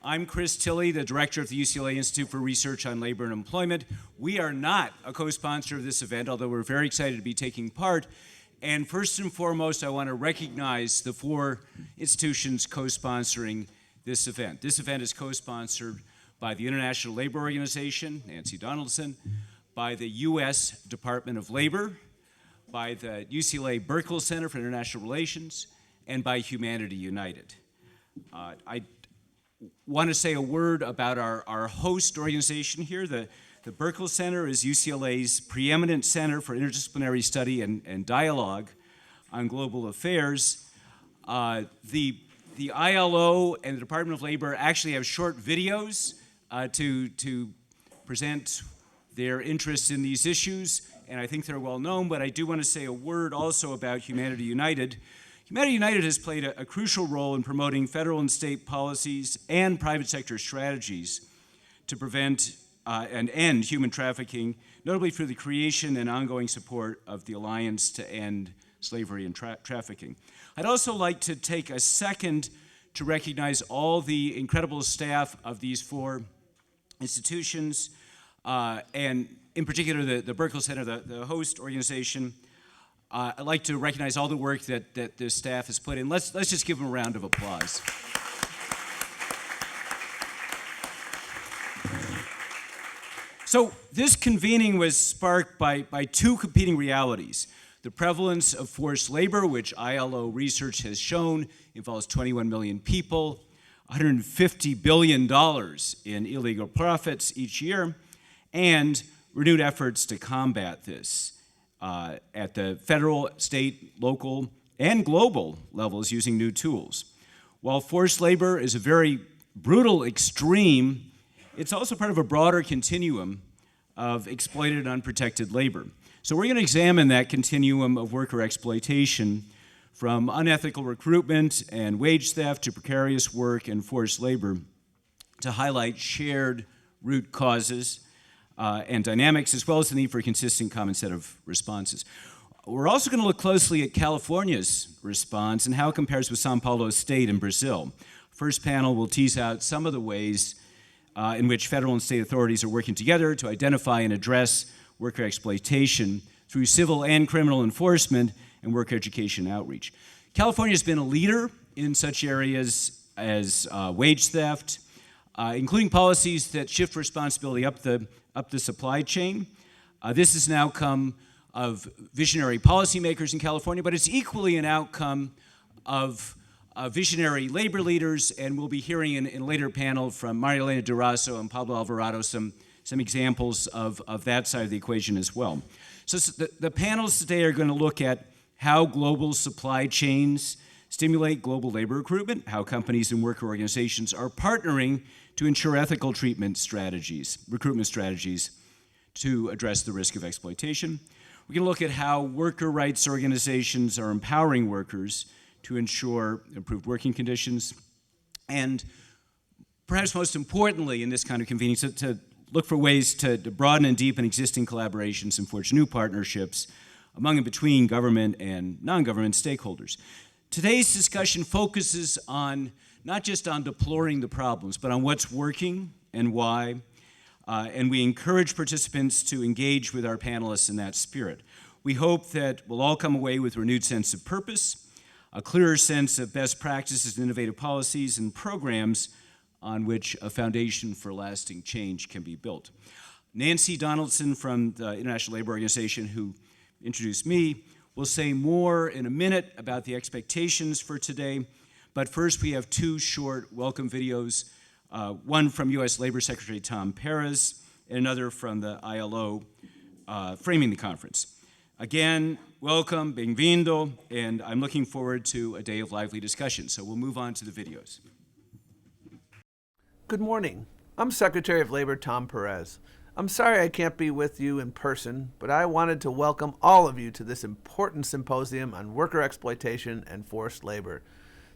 I'm Chris Tilley, the director of the UCLA Institute for Research on Labor and Employment. We are not a co-sponsor of this event, although we're very excited to be taking part. And first and foremost, I want to recognize the 4 institutions co-sponsoring this event. This event is co-sponsored by the International Labor Organization, Nancy Donaldson, by the U.S. Department of Labor, by the UCLA Burkle Center for International Relations, and by Humanity United. I want to say a word about our host organization here. The Burkle Center is UCLA's preeminent center for interdisciplinary study and dialogue on global affairs. The ILO and the Department of Labor actually have short videos to present their interest in these issues, and I think they're well known, but I do want to say a word also about Humanity United. Humanity United has played a crucial role in promoting federal and state policies and private sector strategies to prevent and end human trafficking, notably through the creation and ongoing support of the Alliance to End Slavery and Trafficking. I'd also like to take a second to recognize all the incredible staff of these 4 institutions, and in particular the Burkle Center, the host organization. I'd like to recognize all the work that this staff has put in. Let's just give them a round of applause. So this convening was sparked by 2 competing realities. The prevalence of forced labor, which ILO research has shown involves 21 million people, $150 billion in illegal profits each year, and renewed efforts to combat this at the federal, state, local, and global levels using new tools. While forced labor is a very brutal extreme, it's also part of a broader continuum of exploited and unprotected labor. So we're going to examine that continuum of worker exploitation from unethical recruitment and wage theft to precarious work and forced labor to highlight shared root causes and dynamics, as well as the need for a consistent common set of responses. We're also going to look closely at California's response and how it compares with São Paulo State in Brazil. First panel will tease out some of the ways in which federal and state authorities are working together to identify and address worker exploitation through civil and criminal enforcement and worker education outreach. California has been a leader in such areas as wage theft, including policies that shift responsibility up the supply chain. This is an outcome of visionary policymakers in California, but it's equally an outcome of visionary labor leaders, and we'll be hearing in a later panel from Maria Elena Durazo and Pablo Alvarado some examples of that side of the equation as well. So the panels today are going to look at how global supply chains stimulate global labor recruitment, how companies and worker organizations are partnering to ensure ethical recruitment strategies to address the risk of exploitation. We're going to look at how worker rights organizations are empowering workers to ensure improved working conditions, and perhaps most importantly in this kind of convenience, to look for ways to broaden and deepen existing collaborations and forge new partnerships among and between government and non-government stakeholders. Today's discussion focuses on not just on deploring the problems, but on what's working and why, and we encourage participants to engage with our panelists in that spirit. We hope that we'll all come away with a renewed sense of purpose, a clearer sense of best practices and innovative policies and programs on which a foundation for lasting change can be built. Nancy Donaldson from the International Labor Organization, who introduced me, will say more in a minute about the expectations for today, but first we have 2 short welcome videos, one from U.S. Labor Secretary Tom Perez and another from the ILO framing the conference. Again, welcome, bem-vindo, and I'm looking forward to a day of lively discussion, so we'll move on to the videos. Good morning. I'm Secretary of Labor Tom Perez. I'm sorry I can't be with you in person, but I wanted to welcome all of you to this important symposium on worker exploitation and forced labor.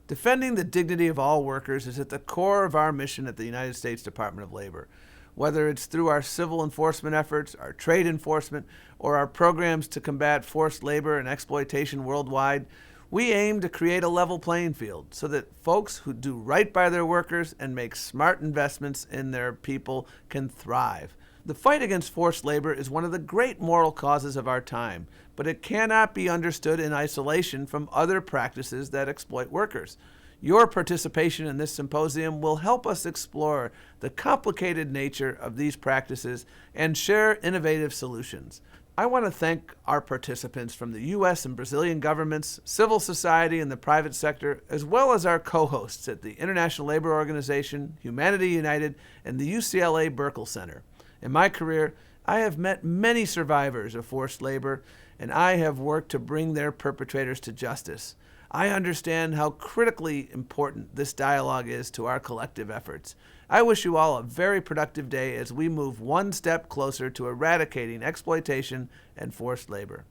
Defending the dignity of all workers is at the core of our mission at the United States Department of Labor. Whether it's through our civil enforcement efforts, our trade enforcement, or our programs to combat forced labor and exploitation worldwide, We aim to create a level playing field so that folks who do right by their workers and make smart investments in their people can thrive. The fight against forced labor is one of the great moral causes of our time, but it cannot be understood in isolation from other practices that exploit workers. Your participation in this symposium will help us explore the complicated nature of these practices and share innovative solutions. I want to thank our participants from the U.S. and Brazilian governments, civil society, and the private sector, as well as our co-hosts at the International Labor Organization, Humanity United, and the UCLA Burkle Center. In my career, I have met many survivors of forced labor, and I have worked to bring their perpetrators to justice. I understand how critically important this dialogue is to our collective efforts. I wish you all a very productive day as we move one step closer to eradicating exploitation and forced labor.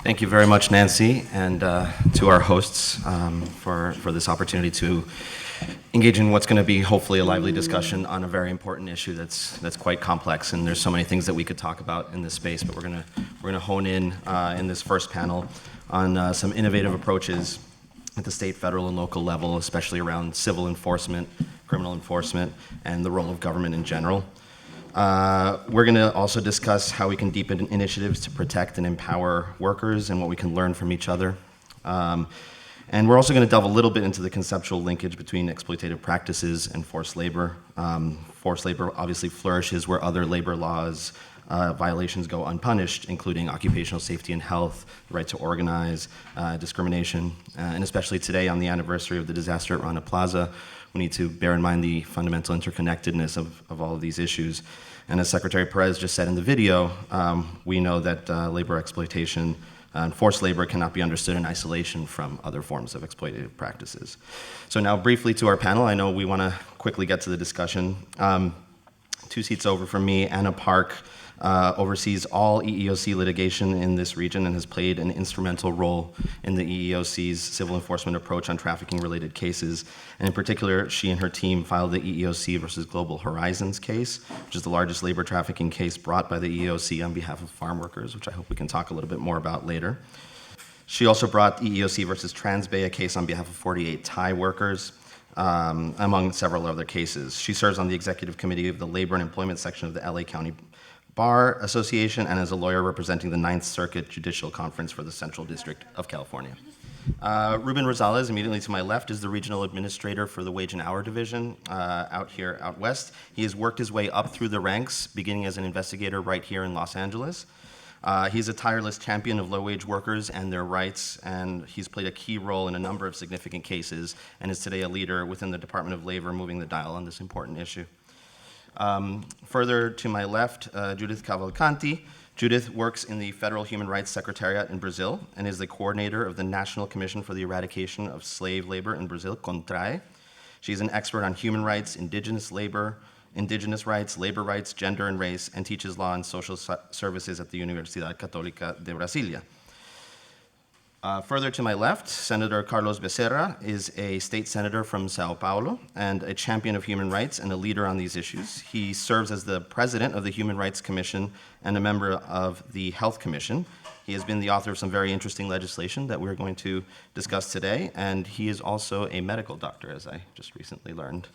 Thank you very much, Nancy, and to our hosts for this opportunity to engage in what's going to be hopefully a lively discussion on a very important issue that's quite complex, and there's so many things that we could talk about in this space, but we're going to hone in this first panel on some innovative approaches at the state, federal, and local level, especially around civil enforcement, criminal enforcement, and the role of government in general. We're going to also discuss how we can deepen initiatives to protect and empower workers and what we can learn from each other. And we're also going to delve a little bit into the conceptual linkage between exploitative practices and forced labor. Forced labor obviously flourishes where other labor laws violations go unpunished, including occupational safety and health, the right to organize, discrimination, and especially today on the anniversary of the disaster at Rana Plaza, we need to bear in mind the fundamental interconnectedness of all of these issues. And as Secretary Perez just said in the video, we know that labor exploitation and forced labor cannot be understood in isolation from other forms of exploitative practices. So now briefly to our panel, I know we want to quickly get to the discussion. 2 seats over from me, Anna Park oversees all EEOC litigation in this region and has played an instrumental role in the EEOC's civil enforcement approach on trafficking-related cases. And in particular, she and her team filed the EEOC versus Global Horizons case, which is the largest labor trafficking case brought by the EEOC on behalf of farm workers, which I hope we can talk a little bit more about later. She also brought EEOC versus Transbay, a case on behalf of 48 Thai workers, among several other cases. She serves on the executive committee of the Labor and Employment section of the LA County Bar Association and is a lawyer representing the Ninth Circuit Judicial Conference for the Central District of California. Ruben Rosales, immediately to my left, is the regional administrator for the Wage and Hour Division out west. He has worked his way up through the ranks, beginning as an investigator right here in Los Angeles. He's a tireless champion of low-wage workers and their rights, and he's played a key role in a number of significant cases and is today a leader within the Department of Labor moving the dial on this important issue. Further to my left, Judith Cavalcanti. Judith works in the Federal Human Rights Secretariat in Brazil and is the coordinator of the National Commission for the Eradication of Slave Labor in Brazil, CONTRAE. She's an expert on human rights, indigenous rights, labor rights, gender and race, and teaches law and social services at the Universidad Católica de Brasilia. Further to my left, Senator Carlos Becerra is a state senator from Sao Paulo and a champion of human rights and a leader on these issues. He serves as the president of the Human Rights Commission and a member of the Health Commission. He has been the author of some very interesting legislation that we're going to discuss today, and he is also a medical doctor, as I just recently learned.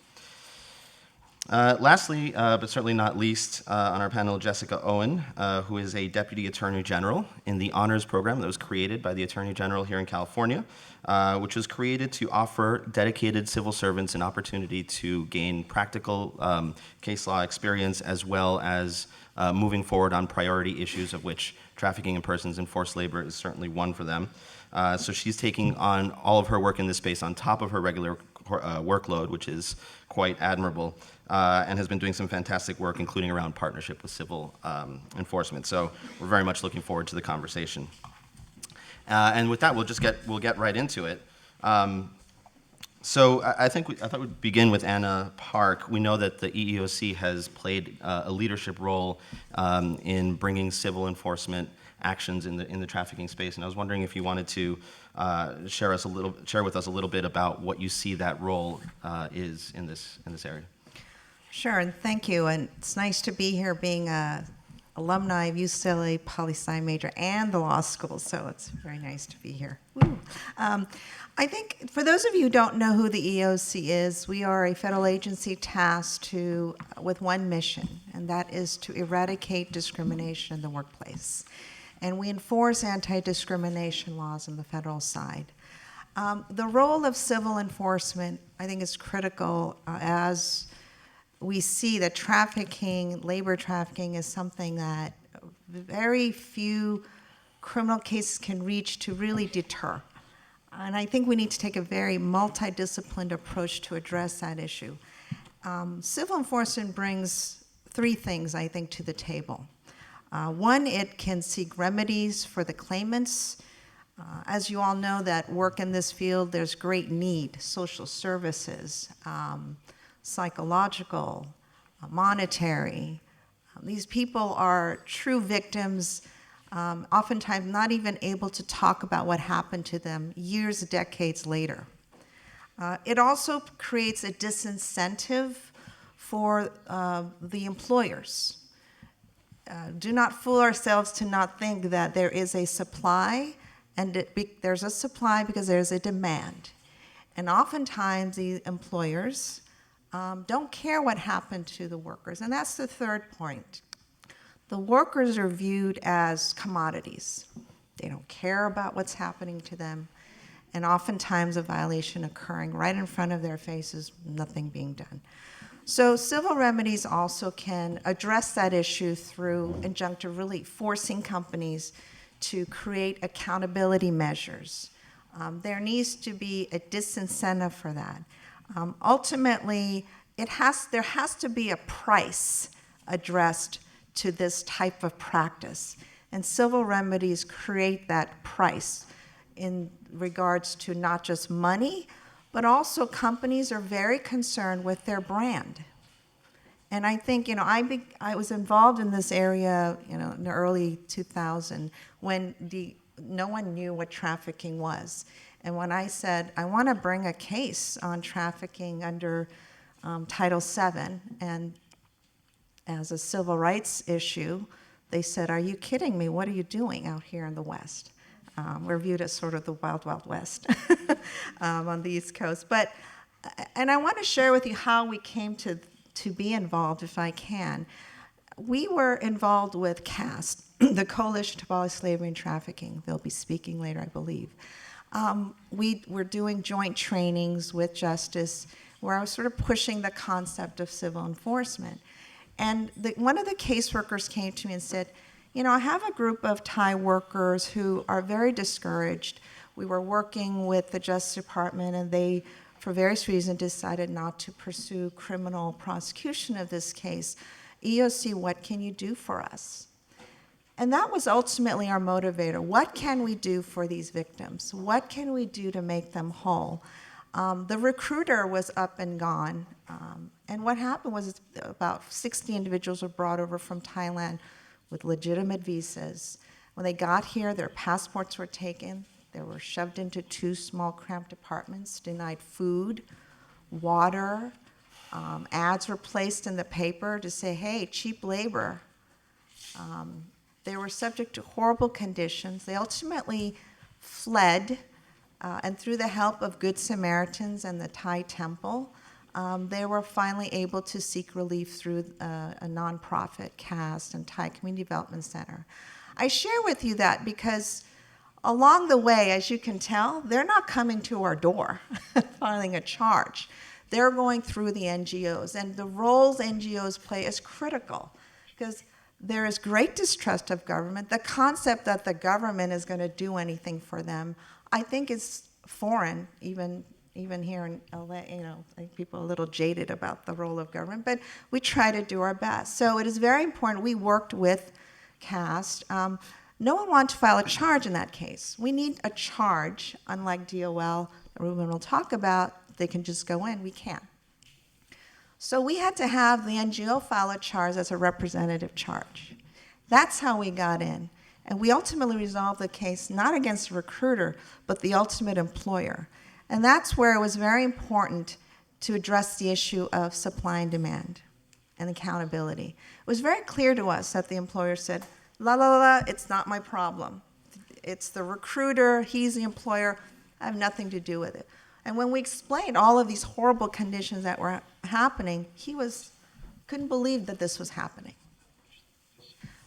Lastly, but certainly not least, on our panel, Jessica Owen, who is a Deputy Attorney General in the Honors Program that was created by the Attorney General here in California, which was created to offer dedicated civil servants an opportunity to gain practical case law experience as well as moving forward on priority issues, of which trafficking in persons and forced labor is certainly one for them. So she's taking on all of her work in this space on top of her regular workload, which is quite admirable, and has been doing some fantastic work, including around partnership with civil enforcement. So we're very much looking forward to the conversation. And with that, we'll get right into it. So I thought we'd begin with Anna Park. We know that the EEOC has played a leadership role in bringing civil enforcement actions in the trafficking space, and I was wondering if you wanted to share with us a little bit about what you see that role is in this area. Sure, and thank you. And it's nice to be here, being a alumni of UCLA poli-sci major and the law school. So it's very nice to be here. Woo. I think for those of you who don't know who the EEOC is, we are a federal agency tasked with one mission, and that is to eradicate discrimination in the workplace. And we enforce anti-discrimination laws on the federal side. The role of civil enforcement, I think, is critical as we see that labor trafficking is something that very few criminal cases can reach to really deter. And I think we need to take a very multidisciplined approach to address that issue. Civil enforcement brings three things, I think, to the table. One, it can seek remedies for the claimants. As you all know that work in this field, there's great need, social services, psychological, monetary. These people are true victims, oftentimes not even able to talk about what happened to them years, decades later. It also creates a disincentive for the employers. Do not fool ourselves to not think that there is a supply, and there's a supply because there's a demand. And oftentimes the employers don't care what happened to the workers. And that's the third point. The workers are viewed as commodities. They don't care about what's happening to them. And oftentimes a violation occurring right in front of their faces, nothing being done. So civil remedies also can address that issue through injunctive relief, forcing companies to create accountability measures. There needs to be a disincentive for that. Ultimately, there has to be a price addressed to this type of practice. And civil remedies create that price in regards to not just money, but also companies are very concerned with their brand. And I think, I was involved in this area, in the early 2000s when no one knew what trafficking was. And when I said, I want to bring a case on trafficking under Title VII and as a civil rights issue, they said, are you kidding me? What are you doing out here in the West? We're viewed as sort of the wild, wild west on the East Coast. And I want to share with you how we came to be involved, if I can. We were involved with CAST, the Coalition to Abolish Slavery and Trafficking. They'll be speaking later, I believe. We were doing joint trainings with Justice where I was sort of pushing the concept of civil enforcement. And one of the caseworkers came to me and said, you know, I have a group of Thai workers who are very discouraged. We were working with the Justice Department, and they, for various reasons, decided not to pursue criminal prosecution of this case. EOC, what can you do for us? And that was ultimately our motivator. What can we do for these victims? What can we do to make them whole? The recruiter was up and gone. And what happened was about 60 individuals were brought over from Thailand with legitimate visas. When they got here, their passports were taken. They were shoved into 2 small cramped apartments, denied food, water. Ads were placed in the paper to say, hey, cheap labor. They were subject to horrible conditions. They ultimately fled, and through the help of Good Samaritans and the Thai temple, they were finally able to seek relief through a nonprofit, CAST, and Thai Community Development Center. I share with you that because along the way, as you can tell, they're not coming to our door filing a charge. They're going through the NGOs, and the roles NGOs play is critical because there is great distrust of government. The concept that the government is going to do anything for them, I think, is foreign, even here in LA. You know, I think people are a little jaded about the role of government, but we try to do our best. So it is very important. We worked with CAST. No one wanted to file a charge in that case. We need a charge, unlike DOL, that Ruben will talk about. They can just go in. We can't. So we had to have the NGO file a charge as a representative charge. That's how we got in. And we ultimately resolved the case not against the recruiter, but the ultimate employer. And that's where it was very important to address the issue of supply and demand and accountability. It was very clear to us that the employer said, la, la, la, la, it's not my problem. It's the recruiter, he's the employer, I have nothing to do with it. And when we explained all of these horrible conditions that were happening, he couldn't believe that this was happening.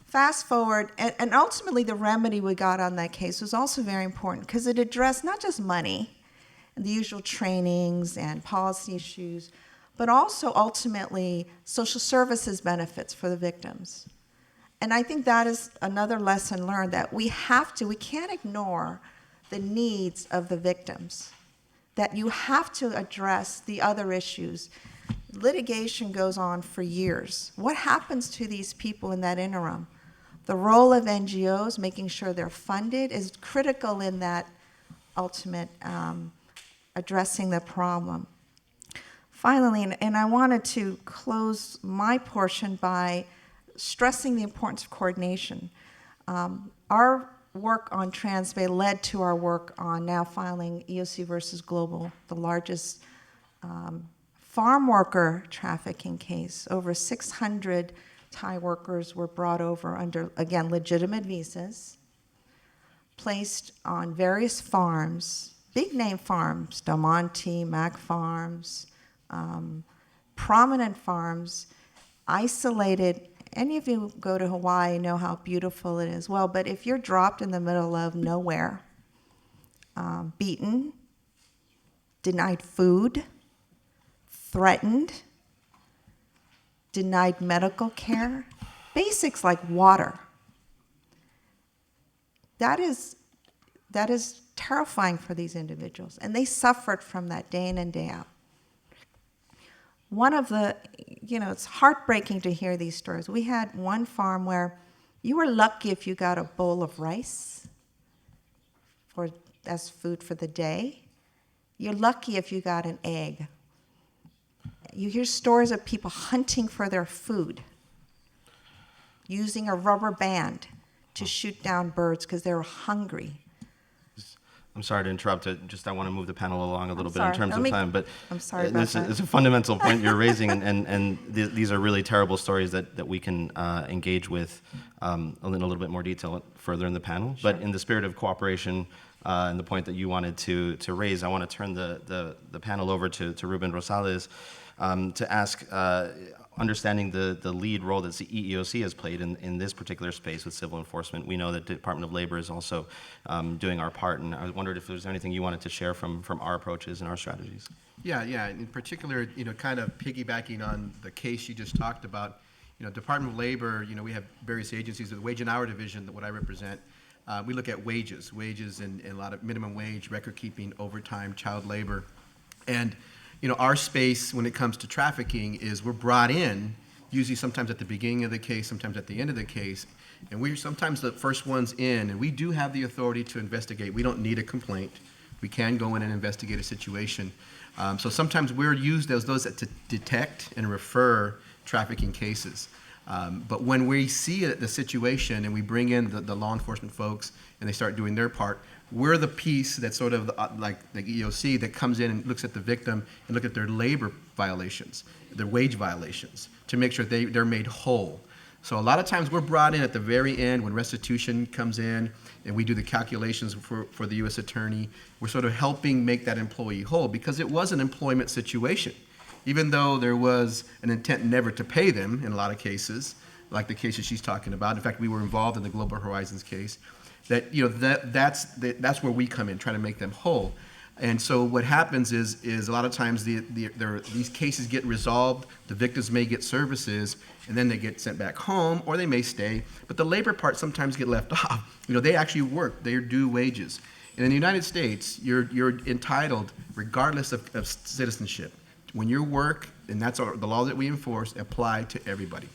Fast forward, and ultimately the remedy we got on that case was also very important because it addressed not just money and the usual trainings and policy issues, but also ultimately social services benefits for the victims. And I think that is another lesson learned, that we can't ignore the needs of the victims, that you have to address the other issues. Litigation goes on for years. What happens to these people in that interim? The role of NGOs, making sure they're funded, is critical in that ultimate addressing the problem. Finally, and I wanted to close my portion by stressing the importance of coordination. Our work on Transbay led to our work on now filing EOC versus Global, the largest farm worker trafficking case. Over 600 Thai workers were brought over under, again, legitimate visas, placed on various farms, big name farms, Del Monte, Mac Farms, prominent farms, isolated. Any of you go to Hawaii know how beautiful it is. Well, but if you're dropped in the middle of nowhere, beaten, denied food, threatened, denied medical care, basics like water, that is terrifying for these individuals. And they suffered from that day in and day out. One of the, it's heartbreaking to hear these stories. We had one farm where you were lucky if you got a bowl of rice as food for the day. You're lucky if you got an egg. You hear stories of people hunting for their food, using a rubber band to shoot down birds because they were hungry. I'm sorry to interrupt. I want to move the panel along a little bit in sorry. terms of time. But I'm sorry about this that. is a fundamental point you're raising, and these are really terrible stories that we can engage with in a little bit more detail further in the panel. Sure. But in the spirit of cooperation and the point that you wanted to raise, I want to turn the panel over to Ruben Rosales to ask, understanding the lead role that the EEOC has played in this particular space with civil enforcement. We know that the Department of Labor is also doing our part, and I wondered if there's anything you wanted to share from our approaches and our strategies. Yeah. In particular, kind of piggybacking on the case you just talked about, Department of Labor, we have various agencies, the Wage and Hour Division, that what I represent. We look at wages and a lot of minimum wage, record keeping, overtime, child labor. And, our space when it comes to trafficking is we're brought in, usually sometimes at the beginning of the case, sometimes at the end of the case. And we're sometimes the first ones in, and we do have the authority to investigate. We don't need a complaint. We can go in and investigate a situation. So sometimes we're used as those that to detect and refer trafficking cases. But when we see the situation and we bring in the law enforcement folks and they start doing their part, we're the piece that's sort of like the EEOC that comes in and looks at the victim and look at their labor violations, their wage violations, to make sure they're made whole. So a lot of times we're brought in at the very end when restitution comes in and we do the calculations for the U.S. Attorney. We're sort of helping make that employee whole because it was an employment situation. Even though there was an intent never to pay them in a lot of cases, like the cases she's talking about. In fact, we were involved in the Global Horizons case. That's where we come in, trying to make them whole. And so what happens is a lot of times these cases get resolved, the victims may get services, and then they get sent back home, or they may stay. But the labor part sometimes get left off. They actually work, they're due wages. And in the United States, you're entitled regardless of citizenship. When you work, and that's the law that we enforce, apply to everybody.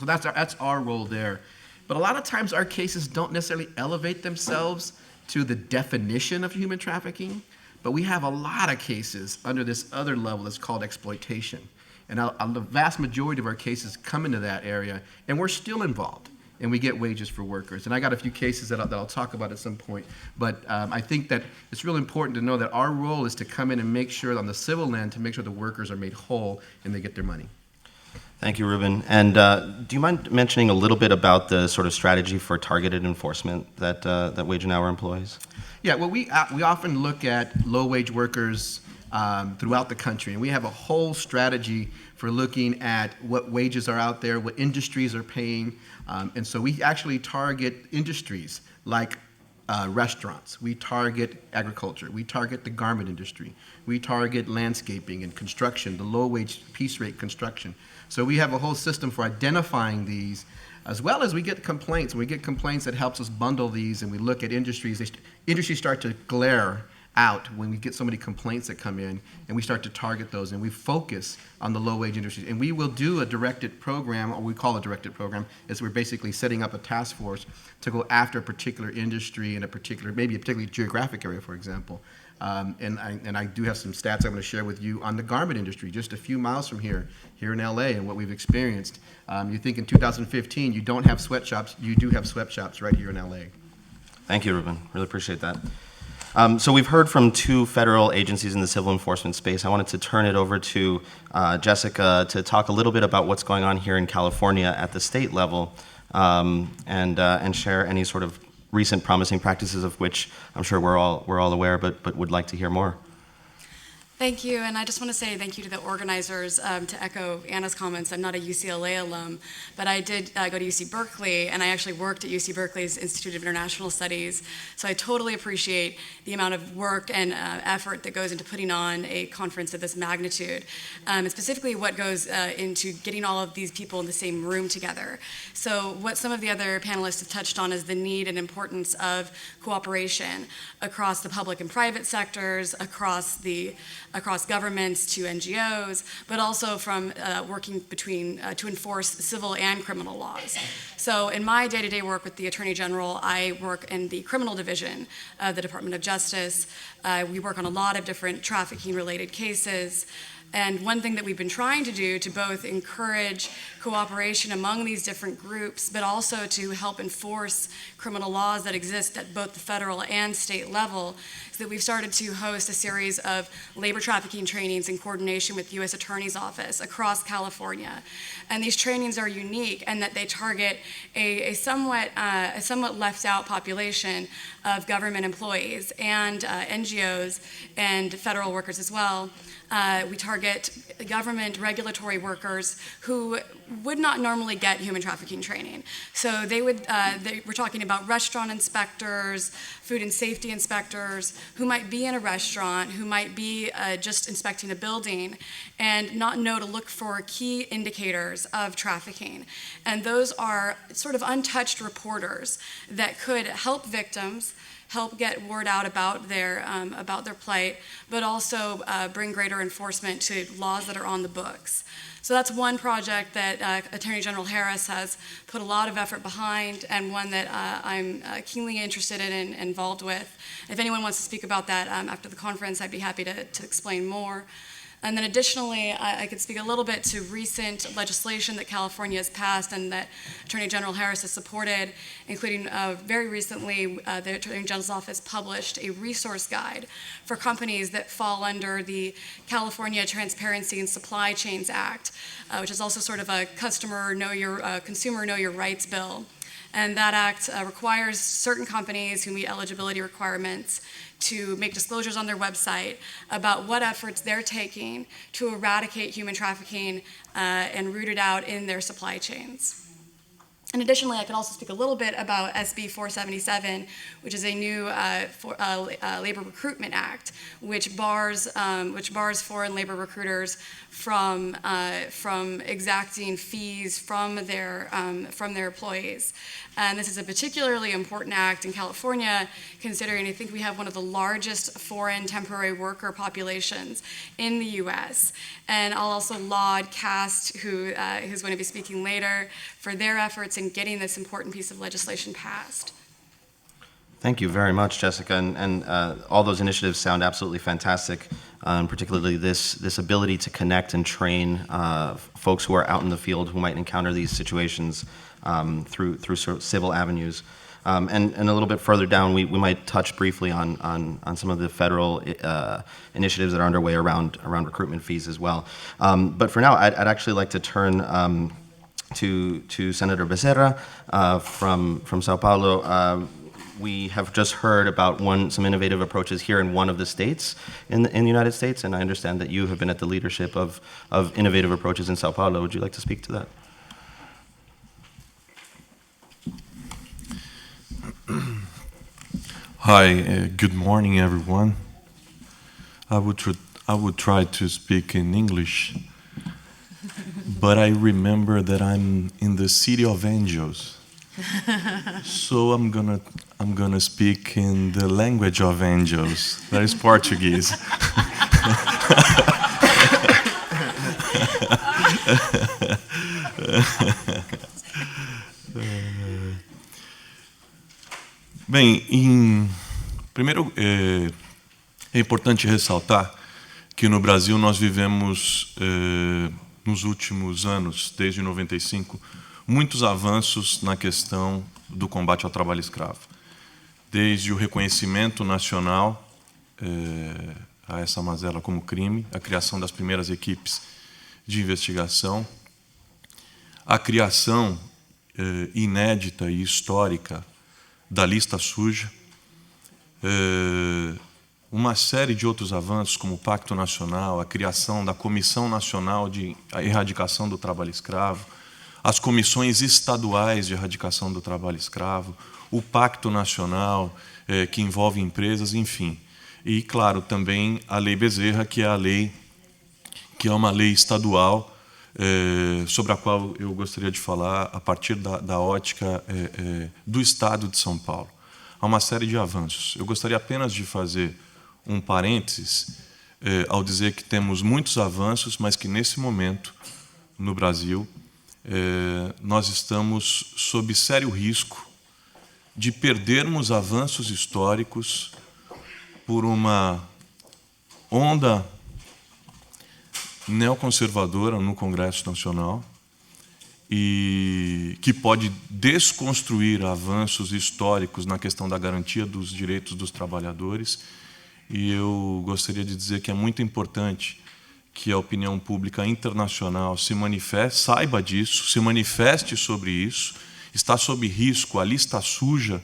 So that's our role there. But a lot of times our cases don't necessarily elevate themselves to the definition of human trafficking, but we have a lot of cases under this other level that's called exploitation. And the vast majority of our cases come into that area, and we're still involved, and we get wages for workers. And I got a few cases that I'll talk about at some point. But I think that it's really important to know that our role is to come in and make sure on the civil end to make sure the workers are made whole and they get their money. Thank you, Ruben. And do you mind mentioning a little bit about the sort of strategy for targeted enforcement that Wage and Hour employs? Yeah, well, we often look at low-wage workers throughout the country, and we have a whole strategy for looking at what wages are out there, what industries are paying, and so we actually target industries like restaurants. We target agriculture. We target the garment industry. We target landscaping and construction, the low-wage piece rate construction. So we have a whole system for identifying these, as well as we get complaints. When we get complaints, that helps us bundle these, and we look at industries. Industries start to glare out when we get so many complaints that come in, and we start to target those, and we focus on the low-wage industries. And we will do a directed program, or we call a directed program, is we're basically setting up a task force to go after a particular industry in maybe a particular geographic area, for example. And I do have some stats I'm going to share with you on the garment industry, just a few miles from here in LA, and what we've experienced. You think in 2015 you don't have sweatshops, you do have sweatshops right here in LA. Thank you, Ruben. Really appreciate that. So we've heard from two federal agencies in the civil enforcement space. I wanted to turn it over to Jessica to talk a little bit about what's going on here in California at the state level, and share any sort of recent promising practices of which I'm sure we're all aware, but would like to hear more. Thank you, and I just want to say thank you to the organizers. To echo Anna's comments, I'm not a UCLA alum, but I did go to UC Berkeley, and I actually worked at UC Berkeley's Institute of International Studies. So I totally appreciate the amount of work and effort that goes into putting on a conference of this magnitude, and specifically what goes into getting all of these people in the same room together. So what some of the other panelists have touched on is the need and importance of cooperation across the public and private sectors, across governments to NGOs, but also from working between to enforce civil and criminal laws. So in my day-to-day work with the Attorney General, I work in the criminal division of the Department of Justice. We work on a lot of different trafficking-related cases. And one thing that we've been trying to do to both encourage cooperation among these different groups, but also to help enforce criminal laws that exist at both the federal and state level, is that we've started to host a series of labor trafficking trainings in coordination with the U.S. Attorney's Office across California. And these trainings are unique in that they target a somewhat left out population of government employees and NGOs and federal workers as well. We target government regulatory workers who would not normally get human trafficking training. So we're talking about restaurant inspectors, food and safety inspectors, who might be in a restaurant, who might be just inspecting a building and not know to look for key indicators of trafficking. And those are sort of untouched reporters that could help victims, help get word out about their plight, but also bring greater enforcement to laws that are on the books. So that's one project that Attorney General Harris has put a lot of effort behind, and one that I'm keenly interested in and involved with. If anyone wants to speak about that after the conference, I'd be happy to explain more. And then additionally, I could speak a little bit to recent legislation that California has passed and that Attorney General Harris has supported, including very recently, the Attorney General's Office published a resource guide for companies that fall under the California Transparency and Supply Chains Act, which is also sort of a consumer know your rights bill. And that act requires certain companies who meet eligibility requirements to make disclosures on their website about what efforts they're taking to eradicate human trafficking and root it out in their supply chains. And additionally, I could also speak a little bit about SB 477, which is a new labor recruitment act, which bars foreign labor recruiters from exacting fees from their employees. And this is a particularly important act in California, considering I think we have one of the largest foreign temporary worker populations in the U.S. And I'll also laud CAST, who's going to be speaking later, for their efforts in getting this important piece of legislation passed. Thank you very much, Jessica, and all those initiatives sound absolutely fantastic, particularly this ability to connect and train folks who are out in the field who might encounter these situations through sort of civil avenues. And a little bit further down, we might touch briefly on some of the federal initiatives that are underway around recruitment fees as well. But for now, I'd actually like to turn to Senator Becerra from Sao Paulo. We have just heard about some innovative approaches here in one of the states in the United States, and I understand that you have been at the leadership of innovative approaches in Sao Paulo. Would you like to speak to that? Hi, good morning, everyone. I would try to speak in English, but I remember that I'm in the city of angels. So I'm gonna speak in the language of angels. That is Portuguese. Bem, primeiro é importante ressaltar que no Brasil nós vivemos nos últimos anos, desde 95, muitos avanços na questão do combate ao trabalho escravo. Desde o reconhecimento nacional a essa mazela como crime, a criação das primeiras equipes de investigação, a criação inédita e histórica da lista suja, uma série de outros avanços, como o Pacto Nacional, a criação da Comissão Nacional de Erradicação do Trabalho Escravo, as comissões estaduais de erradicação do trabalho escravo, o Pacto Nacional, que envolve empresas, enfim. E, claro, também a Lei Bezerra, que é a lei, que é uma lei estadual, sobre a qual eu gostaria de falar a partir da ótica do Estado de São Paulo. Há uma série de avanços. Eu gostaria apenas de fazer um parênteses ao dizer que temos muitos avanços, mas que, nesse momento, no Brasil, nós estamos sob sério risco de perdermos avanços históricos por uma onda neoconservadora no Congresso Nacional e que pode desconstruir avanços históricos na questão da garantia dos direitos dos trabalhadores. E eu gostaria de dizer que é muito importante que a opinião pública internacional se manifeste, saiba disso, se manifeste sobre isso. Está sob risco a lista suja,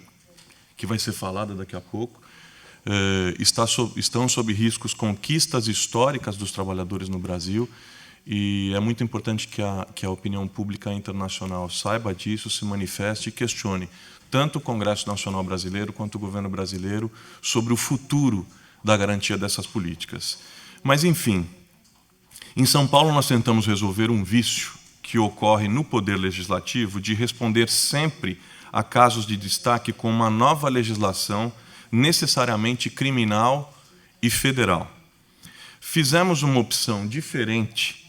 que vai ser falada daqui a pouco. Estão sob risco as conquistas históricas dos trabalhadores no Brasil. E é muito importante que a opinião pública internacional saiba disso, se manifeste e questione tanto o Congresso Nacional Brasileiro quanto o governo brasileiro sobre o futuro da garantia dessas políticas. Mas, enfim, em São Paulo nós tentamos resolver um vício que ocorre no Poder Legislativo de responder sempre a casos de destaque com uma nova legislação necessariamente criminal e federal. Fizemos uma opção diferente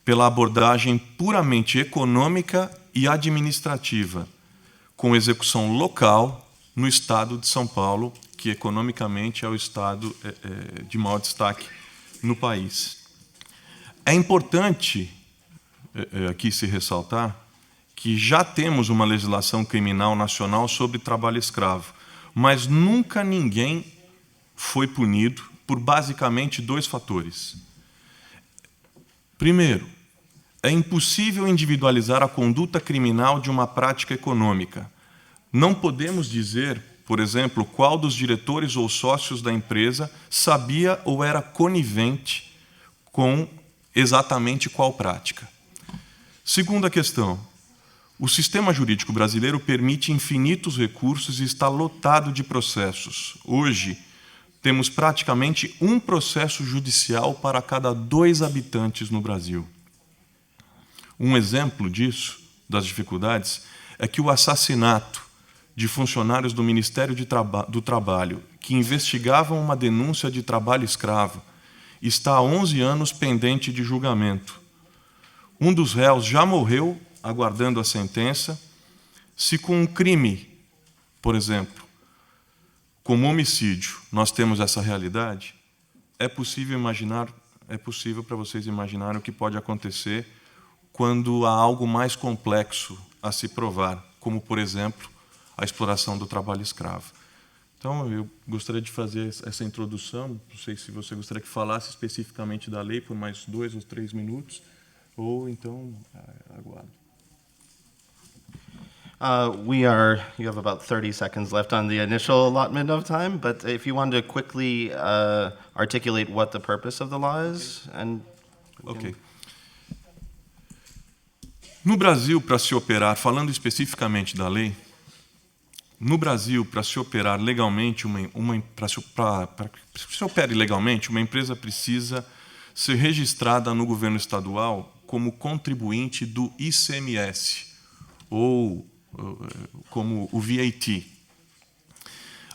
pela abordagem puramente econômica e administrativa, com execução local no estado de São Paulo, que economicamente é o estado de maior destaque no país. É importante aqui se ressaltar que já temos uma legislação criminal nacional sobre trabalho escravo, mas nunca ninguém foi punido por basicamente 2 fatores. Primeiro, é impossível individualizar a conduta criminal de uma prática econômica. Não podemos dizer, por exemplo, qual dos diretores ou sócios da empresa sabia ou era conivente com exatamente qual prática. Segunda questão, o sistema jurídico brasileiro permite infinitos recursos e está lotado de processos. Hoje, temos praticamente um processo judicial para cada 2 habitantes no Brasil. Um exemplo disso, das dificuldades, é que o assassinato de funcionários do Ministério do Trabalho que investigavam uma denúncia de trabalho escravo está há 11 anos pendente de julgamento. Um dos réus já morreu aguardando a sentença. Se com um crime, por exemplo, como homicídio, nós temos essa realidade, é possível para vocês imaginarem o que pode acontecer quando há algo mais complexo a se provar, como, por exemplo, a exploração do trabalho escravo. Então, eu gostaria de fazer essa introdução. Não sei se você gostaria que falasse especificamente da lei por mais 2 ou 3 minutos, ou então aguardo. You have about 30 seconds left on the initial allotment of time, but if you want to quickly articulate what the purpose of the law is, and Ok. No Brasil, para se operar, falando especificamente da lei, no Brasil, para se operar legalmente, para que se opere legalmente, uma empresa precisa ser registrada no governo estadual como contribuinte do ICMS, ou como o VAT.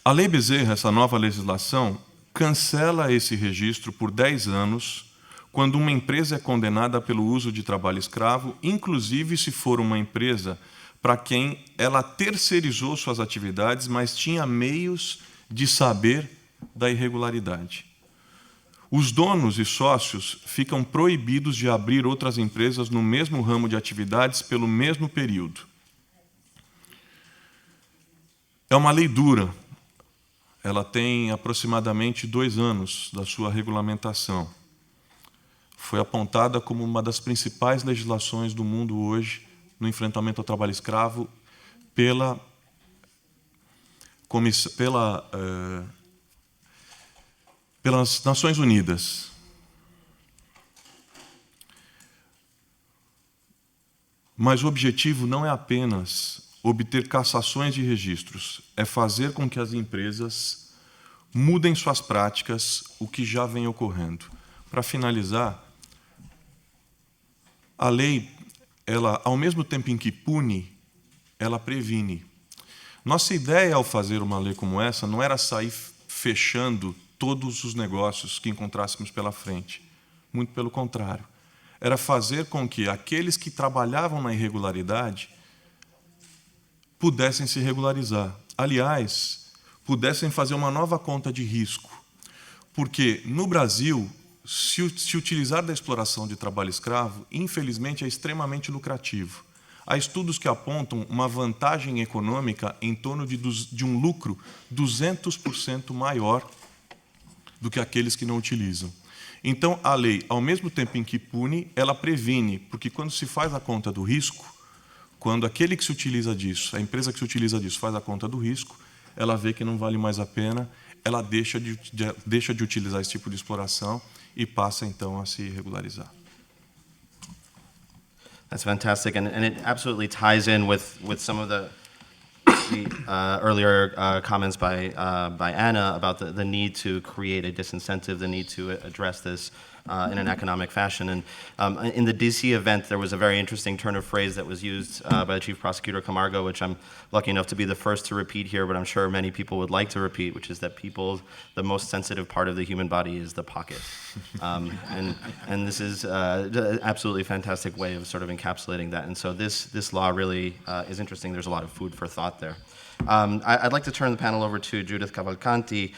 A Lei Bezerra, essa nova legislação, cancela esse registro por 10 anos quando uma empresa é condenada pelo uso de trabalho escravo, inclusive se for uma empresa para quem ela terceirizou suas atividades, mas tinha meios de saber da irregularidade. Os donos e sócios ficam proibidos de abrir outras empresas no mesmo ramo de atividades pelo mesmo período. É uma lei dura. Ela tem aproximadamente 2 anos da sua regulamentação. Foi apontada como uma das principais legislações do mundo hoje no enfrentamento ao trabalho escravo pelas Nações Unidas. Mas o objetivo não é apenas obter cassações de registros, é fazer com que as empresas mudem suas práticas, o que já vem ocorrendo. Para finalizar, a lei, ela, ao mesmo tempo em que pune, ela previne. Nossa ideia ao fazer uma lei como essa não era sair fechando todos os negócios que encontrássemos pela frente. Muito pelo contrário. Era fazer com que aqueles que trabalhavam na irregularidade pudessem se regularizar. Aliás, pudessem fazer uma nova conta de risco. Porque, no Brasil, se utilizar da exploração de trabalho escravo, infelizmente, é extremamente lucrativo. Há estudos que apontam uma vantagem econômica em torno de um lucro 200% maior do que aqueles que não utilizam. Então, a lei, ao mesmo tempo em que pune, ela previne, porque quando se faz a conta do risco, quando aquele que se utiliza disso, a empresa que se utiliza disso faz a conta do risco, ela vê que não vale mais a pena, ela deixa de utilizar esse tipo de exploração e passa, então, a se regularizar. That's fantastic, and it absolutely ties in with some of the earlier comments by Anna about the need to create a disincentive, the need to address this in an economic fashion. And in the DC event, there was a very interesting turn of phrase that was used by the Chief Prosecutor Camargo, which I'm lucky enough to be the first to repeat here, but I'm sure many people would like to repeat, which is that the most sensitive part of the human body is the pocket. And this is an absolutely fantastic way of sort of encapsulating that. And so this law really is interesting. There's a lot of food for thought there. I'd like to turn the panel over to Judith Cavalcanti.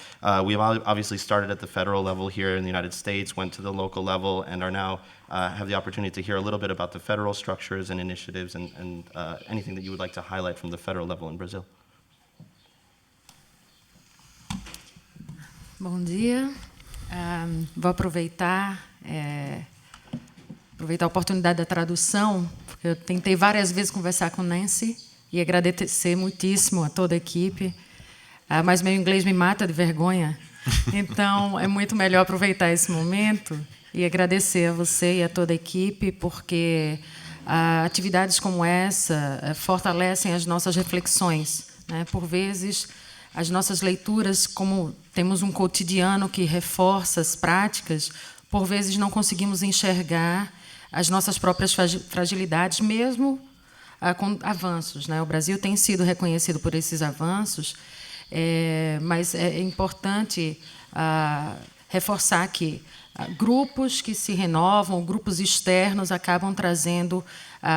We've obviously started at the federal level here in the United States, went to the local level, and are now have the opportunity to hear a little bit about the federal structures and initiatives and anything that you would like to highlight from the federal level in Brazil. Bom dia. Vou aproveitar a oportunidade da tradução, porque eu tentei várias vezes conversar com Nancy e agradecer muitíssimo a toda a equipe, mas meu inglês me mata de vergonha, então é muito melhor aproveitar esse momento e agradecer a você e a toda a equipe, porque atividades como essa fortalecem as nossas reflexões, né? Por vezes, as nossas leituras, como temos um cotidiano que reforça as práticas, por vezes não conseguimos enxergar as nossas próprias fragilidades, mesmo com avanços, né? O Brasil tem sido reconhecido por esses avanços, mas é importante reforçar que grupos que se renovam, grupos externos, acabam trazendo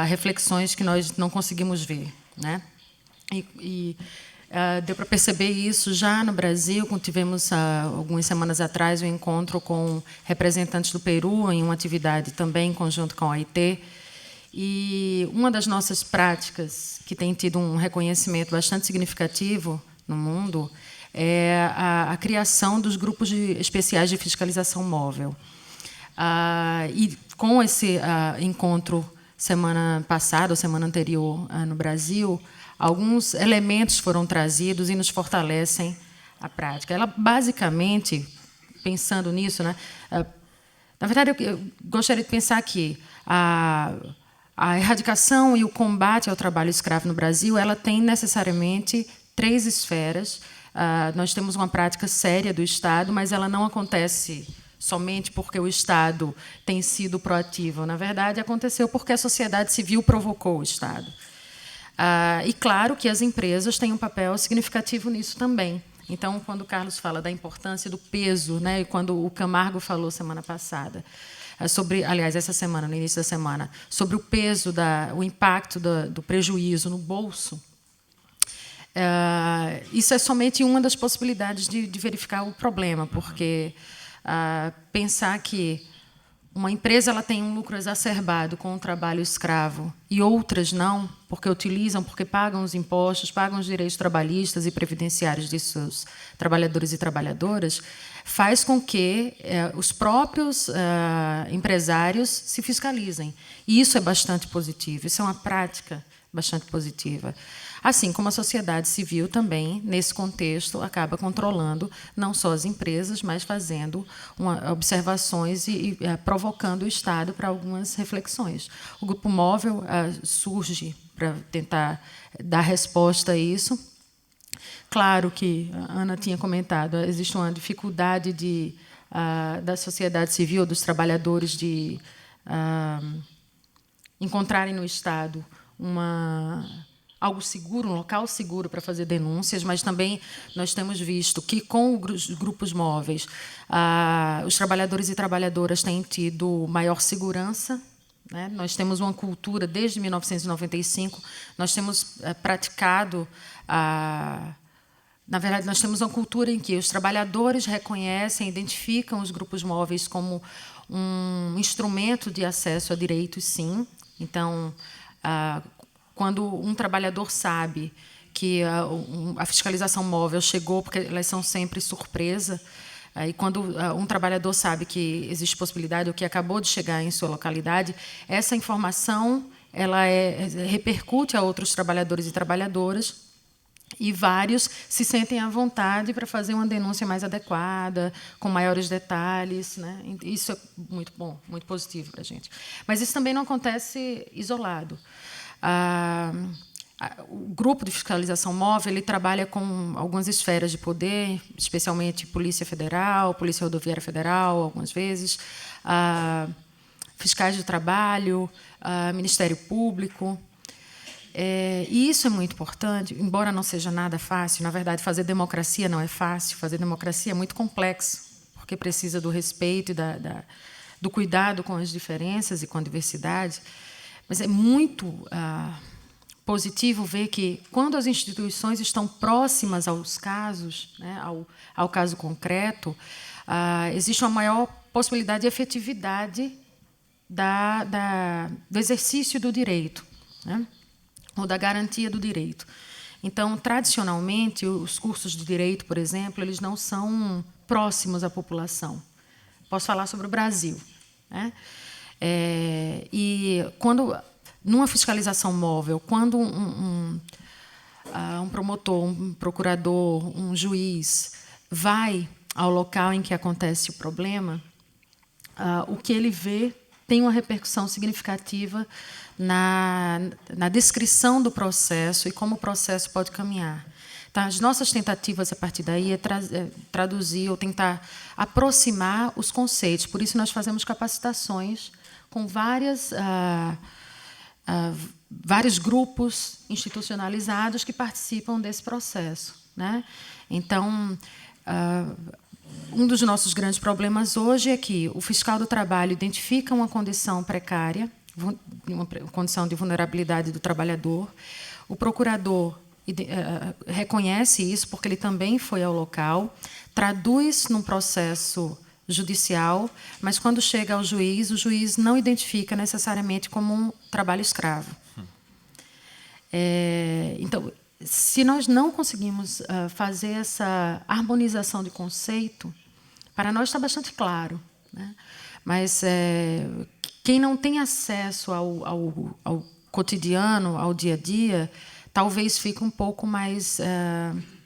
reflexões que nós não conseguimos ver, né? Deu para perceber isso já no Brasil, quando tivemos, algumas semanas atrás, um encontro com representantes do Peru, em uma atividade também em conjunto com a OIT. E uma das nossas práticas, que tem tido um reconhecimento bastante significativo no mundo, é a criação dos grupos especiais de fiscalização móvel. E com esse encontro semana passada, ou semana anterior, no Brasil, alguns elementos foram trazidos e nos fortalecem a prática. Ela, basicamente, pensando nisso, né, na verdade, eu gostaria de pensar que a erradicação e o combate ao trabalho escravo no Brasil, ela tem necessariamente 3 esferas. Nós temos uma prática séria do Estado, mas ela não acontece somente porque o Estado tem sido proativo. Na verdade, aconteceu porque a sociedade civil provocou o Estado. E, claro, que as empresas têm um papel significativo nisso também. Então, quando o Carlos fala da importância do peso, né, e quando o Camargo falou semana passada, aliás, essa semana, no início da semana, sobre o peso, o impacto do prejuízo no bolso, isso é somente uma das possibilidades de verificar o problema, porque pensar que uma empresa ela tem um lucro exacerbado com o trabalho escravo e outras não, porque utilizam, porque pagam os impostos, pagam os direitos trabalhistas e previdenciários de seus trabalhadores e trabalhadoras, faz com que os próprios empresários se fiscalizem. E isso é bastante positivo, isso é uma prática bastante positiva. Assim como a sociedade civil também, nesse contexto, acaba controlando não só as empresas, mas fazendo observações e provocando o Estado para algumas reflexões. O Grupo Móvel surge para tentar dar resposta a isso. Claro que a Ana tinha comentado, existe uma dificuldade da sociedade civil, dos trabalhadores, de encontrarem no Estado algo seguro, um local seguro para fazer denúncias, mas também nós temos visto que, com os grupos móveis, os trabalhadores e trabalhadoras têm tido maior segurança, né? Nós temos uma cultura, desde 1995, nós temos praticado na verdade, nós temos uma cultura em que os trabalhadores reconhecem, identificam os grupos móveis como um instrumento de acesso a direitos, sim. Então, quando um trabalhador sabe que a fiscalização móvel chegou, porque elas são sempre surpresa, e quando um trabalhador sabe que existe possibilidade, ou que acabou de chegar em sua localidade, essa informação ela repercute a outros trabalhadores e trabalhadoras, e vários se sentem à vontade para fazer uma denúncia mais adequada, com maiores detalhes, né? Isso é muito bom, muito positivo para a gente. Mas isso também não acontece isolado. O grupo de fiscalização móvel ele trabalha com algumas esferas de poder, especialmente Polícia Federal, Polícia Rodoviária Federal, algumas vezes, fiscais do trabalho, Ministério Público. E isso é muito importante, embora não seja nada fácil. Na verdade, fazer democracia não é fácil, fazer democracia é muito complexo, porque precisa do respeito e do cuidado com as diferenças e com a diversidade. Mas é muito positivo ver que, quando as instituições estão próximas aos casos, né, ao caso concreto, existe uma maior possibilidade de efetividade do exercício do direito, né? Ou da garantia do direito. Então, tradicionalmente, os cursos de direito, por exemplo, eles não são próximos à população. Posso falar sobre o Brasil, né? E quando, numa fiscalização móvel, quando um promotor, um procurador, um juiz vai ao local em que acontece o problema, o que ele vê tem uma repercussão significativa na descrição do processo e como o processo pode caminhar. Então, as nossas tentativas, a partir daí, é traduzir ou tentar aproximar os conceitos. Por isso, nós fazemos capacitações com vários grupos institucionalizados que participam desse processo, né? Então, um dos nossos grandes problemas hoje é que o fiscal do trabalho identifica uma condição precária, uma condição de vulnerabilidade do trabalhador. O procurador reconhece isso, porque ele também foi ao local, traduz num processo judicial, mas, quando chega ao juiz, o juiz não identifica necessariamente como um trabalho escravo. Então, se nós não conseguimos fazer essa harmonização de conceito, para nós está bastante claro, né? Mas quem não tem acesso ao cotidiano, ao dia a dia, talvez fique um pouco mais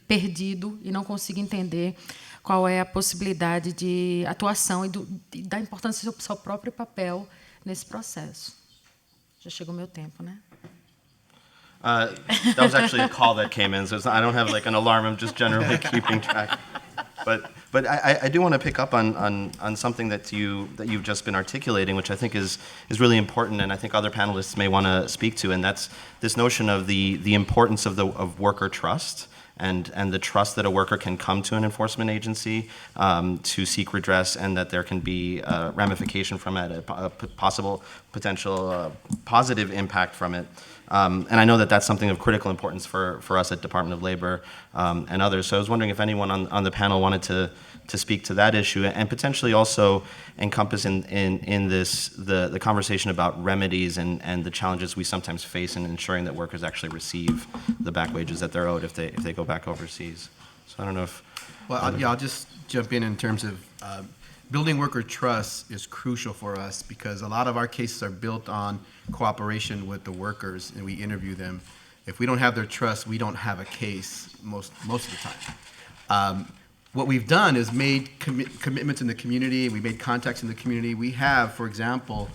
perdido e não consiga entender qual é a possibilidade de atuação e da importância do seu próprio papel nesse processo. Já chegou o meu tempo, né? That was actually a call that came in, so I don't have like an alarm. I'm just generally keeping track. But I do want to pick up on something that you've just been articulating, which I think is really important, and I think other panelists may want to speak to, and that's this notion of the importance of worker trust. And the trust that a worker can come to an enforcement agency to seek redress, and that there can be a ramification from it, a possible potential positive impact from it. And I know that that's something of critical importance for us at Department of Labor and others. So I was wondering if anyone on the panel wanted to speak to that issue, and potentially also encompass in this the conversation about remedies and the challenges we sometimes face in ensuring that workers actually receive the back wages that they're owed if they go back overseas. So I don't know if... Well, I'll just jump in terms of building worker trust is crucial for us, because a lot of our cases are built on cooperation with the workers, and we interview them. If we don't have their trust, we don't have a case most of the time. What we've done is made commitments in the community. We made contacts in the community. We have, for example,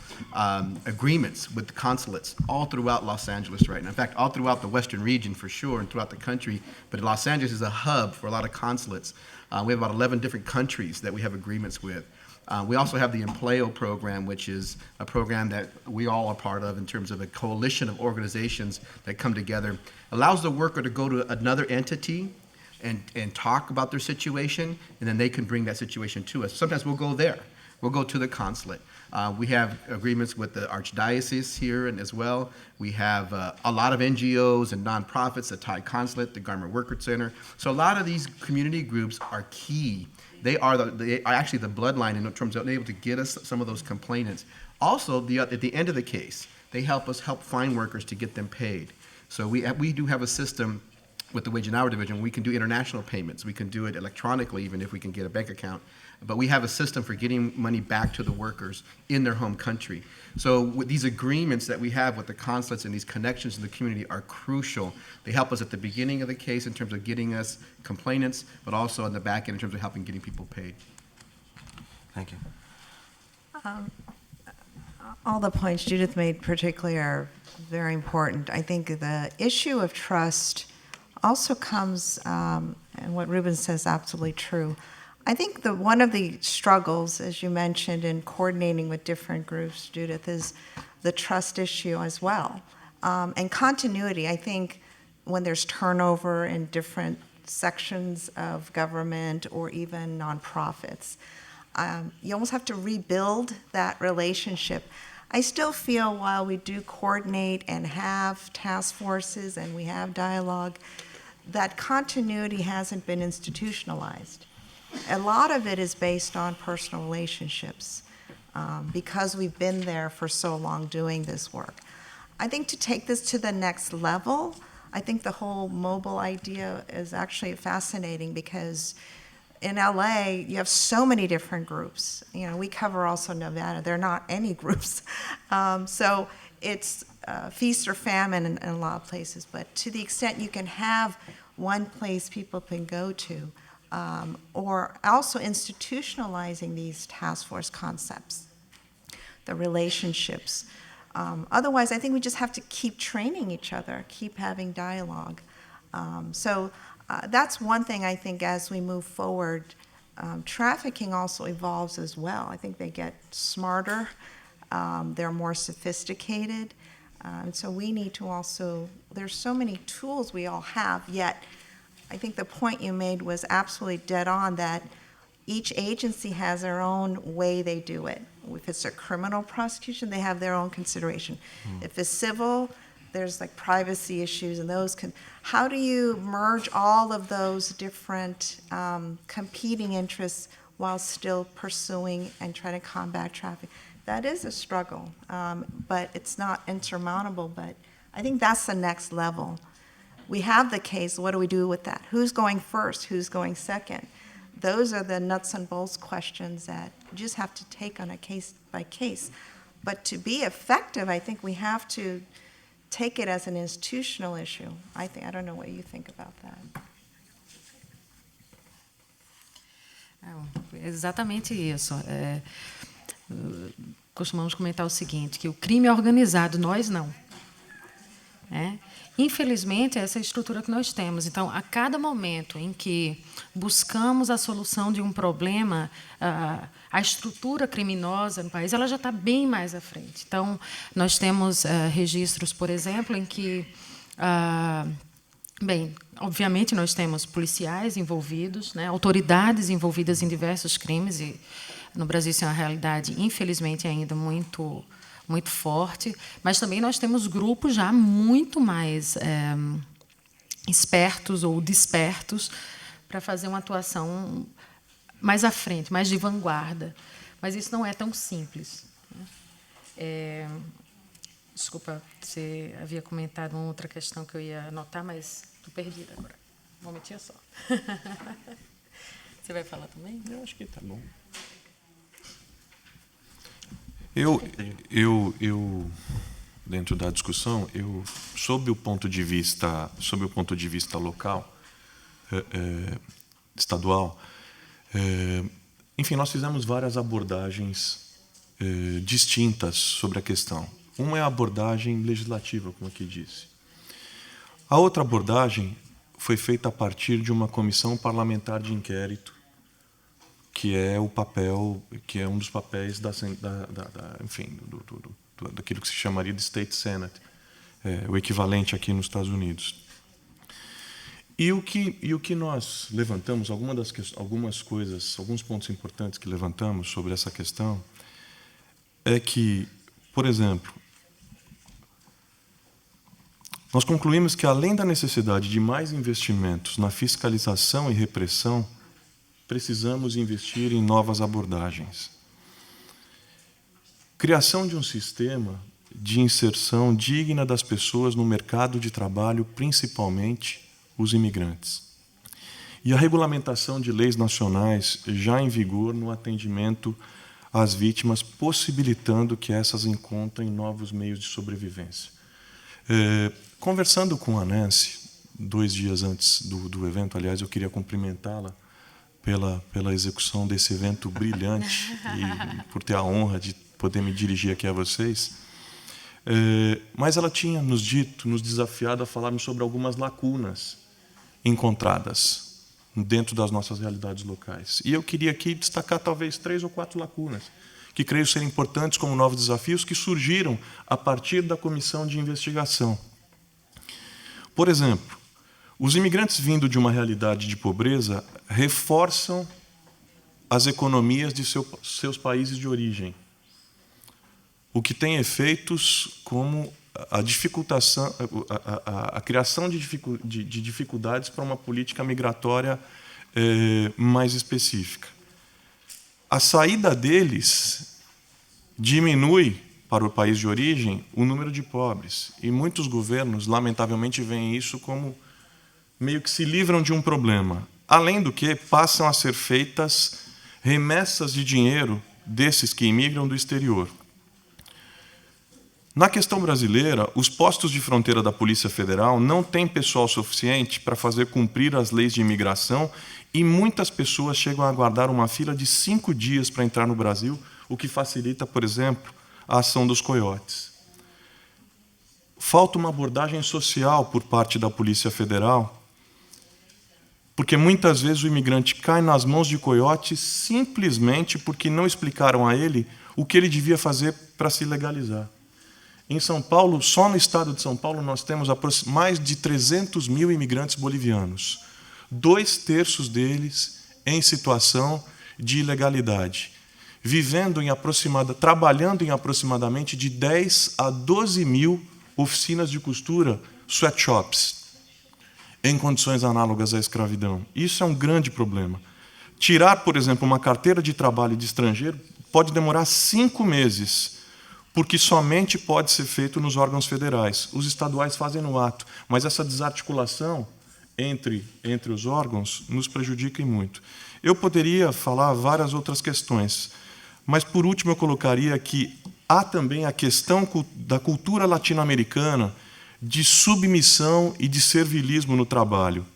agreements with the consulates all throughout Los Angeles right now. In fact, all throughout the Western region for sure, and throughout the country. But Los Angeles is a hub for a lot of consulates. We have about 11 different countries that we have agreements with. We also have the Empleo program, which is a program that we all are part of in terms of a coalition of organizations that come together. Allows the worker to go to another entity and talk about their situation, and then they can bring that situation to us. Sometimes we'll go there. We'll go to the consulate. We have agreements with the Archdiocese here and as well. We have a lot of NGOs and nonprofits, the Thai Consulate, the Garment Worker Center. So a lot of these community groups are key. They are actually the bloodline in terms of being able to get us some of those complainants. Also, at the end of the case, they help find workers to get them paid. So we do have a system with the Wage and Hour Division. We can do international payments. We can do it electronically, even if we can get a bank account. But we have a system for getting money back to the workers in their home country. So with these agreements that we have with the consulates and these connections in the community are crucial. They help us at the beginning of the case in terms of getting us complainants, but also on the back end in terms of helping getting people paid. Thank you. All the points Judith made particularly are very important. I think the issue of trust also comes, and what Ruben says is absolutely true. I think one of the struggles, as you mentioned, in coordinating with different groups, Judith, is the trust issue as well. And continuity, I think when there's turnover in different sections of government or even nonprofits, you almost have to rebuild that relationship. I still feel while we do coordinate and have task forces and we have dialogue, that continuity hasn't been institutionalized. A lot of it is based on personal relationships because we've been there for so long doing this work. I think to take this to the next level, I think the whole mobile idea is actually fascinating because in LA, you have so many different groups. You know, we cover also Nevada. There are not any groups. So it's feast or famine in a lot of places. But to the extent you can have one place people can go to, or also institutionalizing these task force concepts, the relationships. Otherwise, I think we just have to keep training each other, keep having dialogue. That's one thing I think as we move forward. Trafficking also evolves as well. I think they get smarter, they're more sophisticated, and so we need to also, there's so many tools we all have, yet I think the point you made was absolutely dead on, that each agency has their own way they do it. If it's a criminal prosecution, they have their own consideration. If it's civil, there's like privacy issues and those how do you merge all of those different competing interests while still pursuing and trying to combat trafficking? That is a struggle, but it's not insurmountable, but I think that's the next level. We have the case, what do we do with that? Who's going first, who's going second? Those are the nuts and bolts questions that you just have to take on a case by case. But to be effective, I think we have to take it as an institutional issue. I don't know what you think about that. É exatamente isso. Costumamos comentar o seguinte, que o crime é organizado, nós não. Infelizmente, essa é a estrutura que nós temos. Então, a cada momento em que buscamos a solução de um problema, a estrutura criminosa no país ela já está bem mais à frente. Então, nós temos registros, por exemplo, em que, bem, obviamente, nós temos policiais envolvidos, né, autoridades envolvidas em diversos crimes, e no Brasil isso é uma realidade, infelizmente, ainda muito forte, mas também nós temos grupos já muito mais espertos ou despertos para fazer uma atuação mais à frente, mais de vanguarda. Mas isso não é tão simples. Desculpa, você havia comentado uma outra questão que eu ia anotar, mas estou perdida agora. Um momentinho só. Você vai falar também? Eu acho que está bom. Eu dentro da discussão, sob o ponto de vista local, estadual, enfim, nós fizemos várias abordagens distintas sobre a questão. Uma é a abordagem legislativa, como aqui disse. A outra abordagem foi feita a partir de uma comissão parlamentar de inquérito, que é um dos papéis enfim, daquilo que se chamaria de State Senate, o equivalente aqui nos Estados Unidos. E o que nós levantamos, algumas coisas, alguns pontos importantes que levantamos sobre essa questão, é que, por exemplo, nós concluímos que, além da necessidade de mais investimentos na fiscalização e repressão, precisamos investir em novas abordagens. Criação de um sistema de inserção digna das pessoas no mercado de trabalho, principalmente os imigrantes. E a regulamentação de leis nacionais já em vigor no atendimento às vítimas, possibilitando que essas encontrem novos meios de sobrevivência. Conversando com a Nancy, 2 dias antes do evento, aliás, eu queria cumprimentá-la pela execução desse evento brilhante e por ter a honra de poder me dirigir aqui a vocês. Mas ela tinha nos dito, nos desafiado a falarmos sobre algumas lacunas encontradas dentro das nossas realidades locais. E eu queria aqui destacar talvez 3 ou 4 lacunas, que creio serem importantes como novos desafios que surgiram a partir da comissão de investigação. Por exemplo, os imigrantes vindo de uma realidade de pobreza reforçam as economias de seus países de origem, o que tem efeitos como a dificultação, a criação de dificuldades para uma política migratória mais específica. A saída deles diminui para o país de origem o número de pobres. E muitos governos, lamentavelmente, veem isso como meio que se livram de um problema. Além do que, passam a ser feitas remessas de dinheiro desses que imigram do exterior. Na questão brasileira, os postos de fronteira da Polícia Federal não têm pessoal suficiente para fazer cumprir as leis de imigração e muitas pessoas chegam a aguardar uma fila de 5 dias para entrar no Brasil, o que facilita, por exemplo, a ação dos coiotes. Falta uma abordagem social por parte da Polícia Federal, porque muitas vezes o imigrante cai nas mãos de coiotes simplesmente porque não explicaram a ele o que ele devia fazer para se legalizar. Em São Paulo, só no estado de São Paulo, nós temos mais de 300 mil imigrantes bolivianos, 2/3 deles em situação de ilegalidade, trabalhando em aproximadamente de 10 a 12 mil oficinas de costura, sweatshops, em condições análogas à escravidão. Isso é um grande problema. Tirar, por exemplo, uma carteira de trabalho de estrangeiro pode demorar 5 meses, porque somente pode ser feito nos órgãos federais. Os estaduais fazem no ato, mas essa desarticulação entre os órgãos nos prejudica muito. Eu poderia falar várias outras questões, mas, por último, eu colocaria que há também a questão da cultura latino-americana de submissão e de servilismo no trabalho,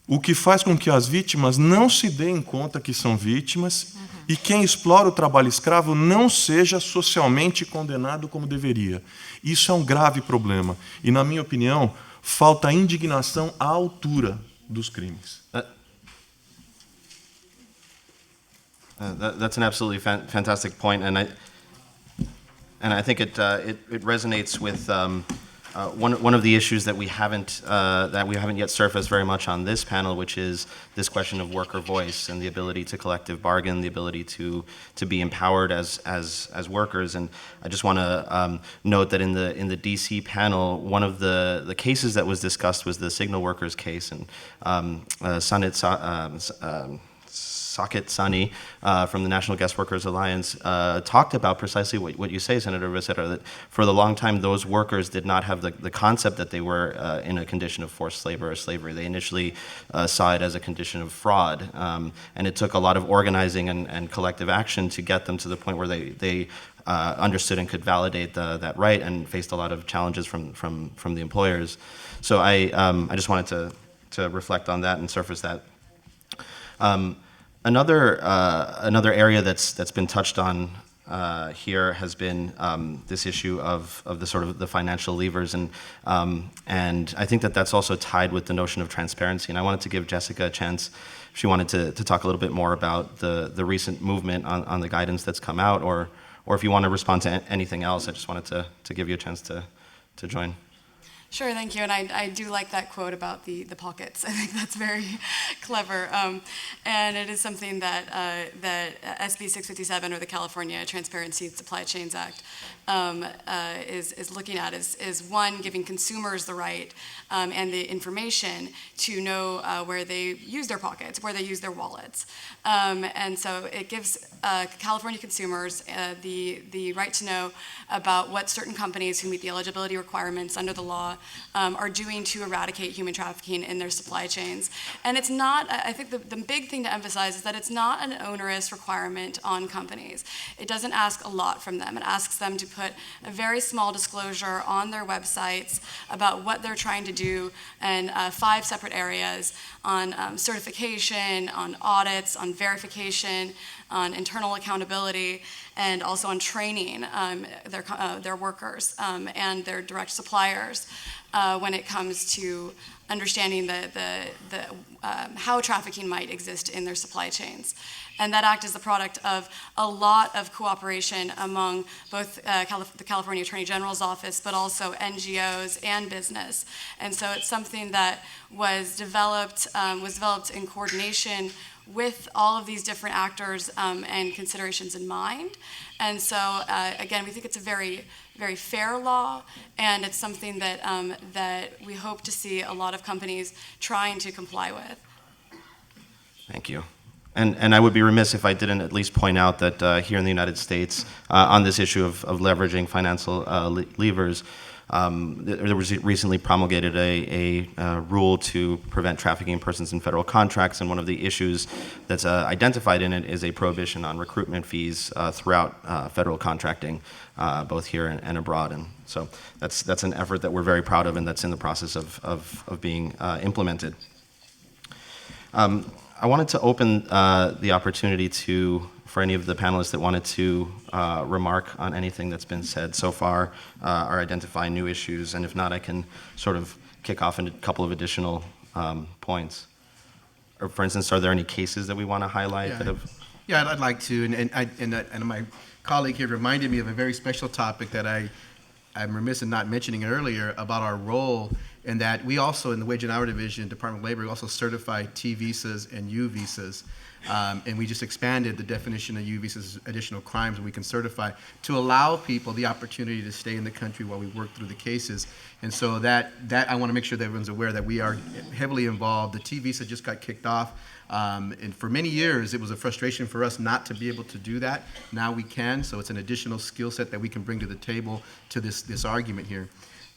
o que faz com que as vítimas não se deem conta que são vítimas e quem explora o trabalho escravo não seja socialmente condenado como deveria. Isso é um grave problema. E, na minha opinião, falta indignação à altura dos crimes. That's an absolutely fantastic point, and I think it resonates with one of the issues that we haven't yet surfaced very much on this panel, which is this question of worker voice and the ability to collective bargain, the ability to be empowered as workers. And I just want to note that in the DC panel, one of the cases that was discussed was the signal workers case, and Saket Sani from the National Guest Workers Alliance talked about precisely what you say, Senator Becerra, that for the long time those workers did not have the concept that they were in a condition of forced labor or slavery. They initially saw it as a condition of fraud, and it took a lot of organizing and collective action to get them to the point where they understood and could validate that right, and faced a lot of challenges from the employers. So I just wanted to reflect on that and surface that. Another area that's been touched on here has been this issue of the sort of the financial levers, and I think that's also tied with the notion of transparency. And I wanted to give Jessica a chance, if she wanted to talk a little bit more about the recent movement on the guidance that's come out, or if you want to respond to anything else. I just wanted to give you a chance to join. Sure, thank you. And I do like that quote about the pockets. I think that's very clever. And it is something that SB 657, or the California Transparency Supply Chains Act, is looking at, is one, giving consumers the right and the information to know where they use their pockets, where they use their wallets. And so it gives California consumers the right to know about what certain companies who meet the eligibility requirements under the law are doing to eradicate human trafficking in their supply chains. And it's not, I think the big thing to emphasize is that it's not an onerous requirement on companies. It doesn't ask a lot from them. It asks them to put a very small disclosure on their websites about what they're trying to do in 5 separate areas: on certification, on audits, on verification, on internal accountability, and also on training their workers and their direct suppliers when it comes to understanding how trafficking might exist in their supply chains. And that act is the product of a lot of cooperation among both the California Attorney General's office, but also NGOs and business. And so it's something that was developed in coordination with all of these different actors and considerations in mind. And so, again, we think it's a very, very fair law, and it's something that we hope to see a lot of companies trying to comply with. Thank you. And I would be remiss if I didn't at least point out that here in the United States, on this issue of leveraging financial levers, there was recently promulgated a rule to prevent trafficking in persons in federal contracts, and one of the issues that's identified in it is a prohibition on recruitment fees throughout federal contracting, both here and abroad. And so that's an effort that we're very proud of, and that's in the process of being implemented. I wanted to open the opportunity for any of the panelists that wanted to remark on anything that's been said so far or identify new issues, and if not, I can sort of kick off in a couple of additional points. Or, for instance, are there any cases that we want to highlight that have? Yeah, I'd like to, and my colleague here reminded me of a very special topic that I'm remiss in not mentioning earlier about our role in that we also, in the Wage and Hour Division, Department of Labor, we also certify T visas and U visas. And we just expanded the definition of U visas, additional crimes, and we can certify to allow people the opportunity to stay in the country while we work through the cases. And so that I want to make sure that everyone's aware that we are heavily involved. The T visa just got kicked off. And for many years, it was a frustration for us not to be able to do that. Now we can, so it's an additional skill set that we can bring to the table to this argument here.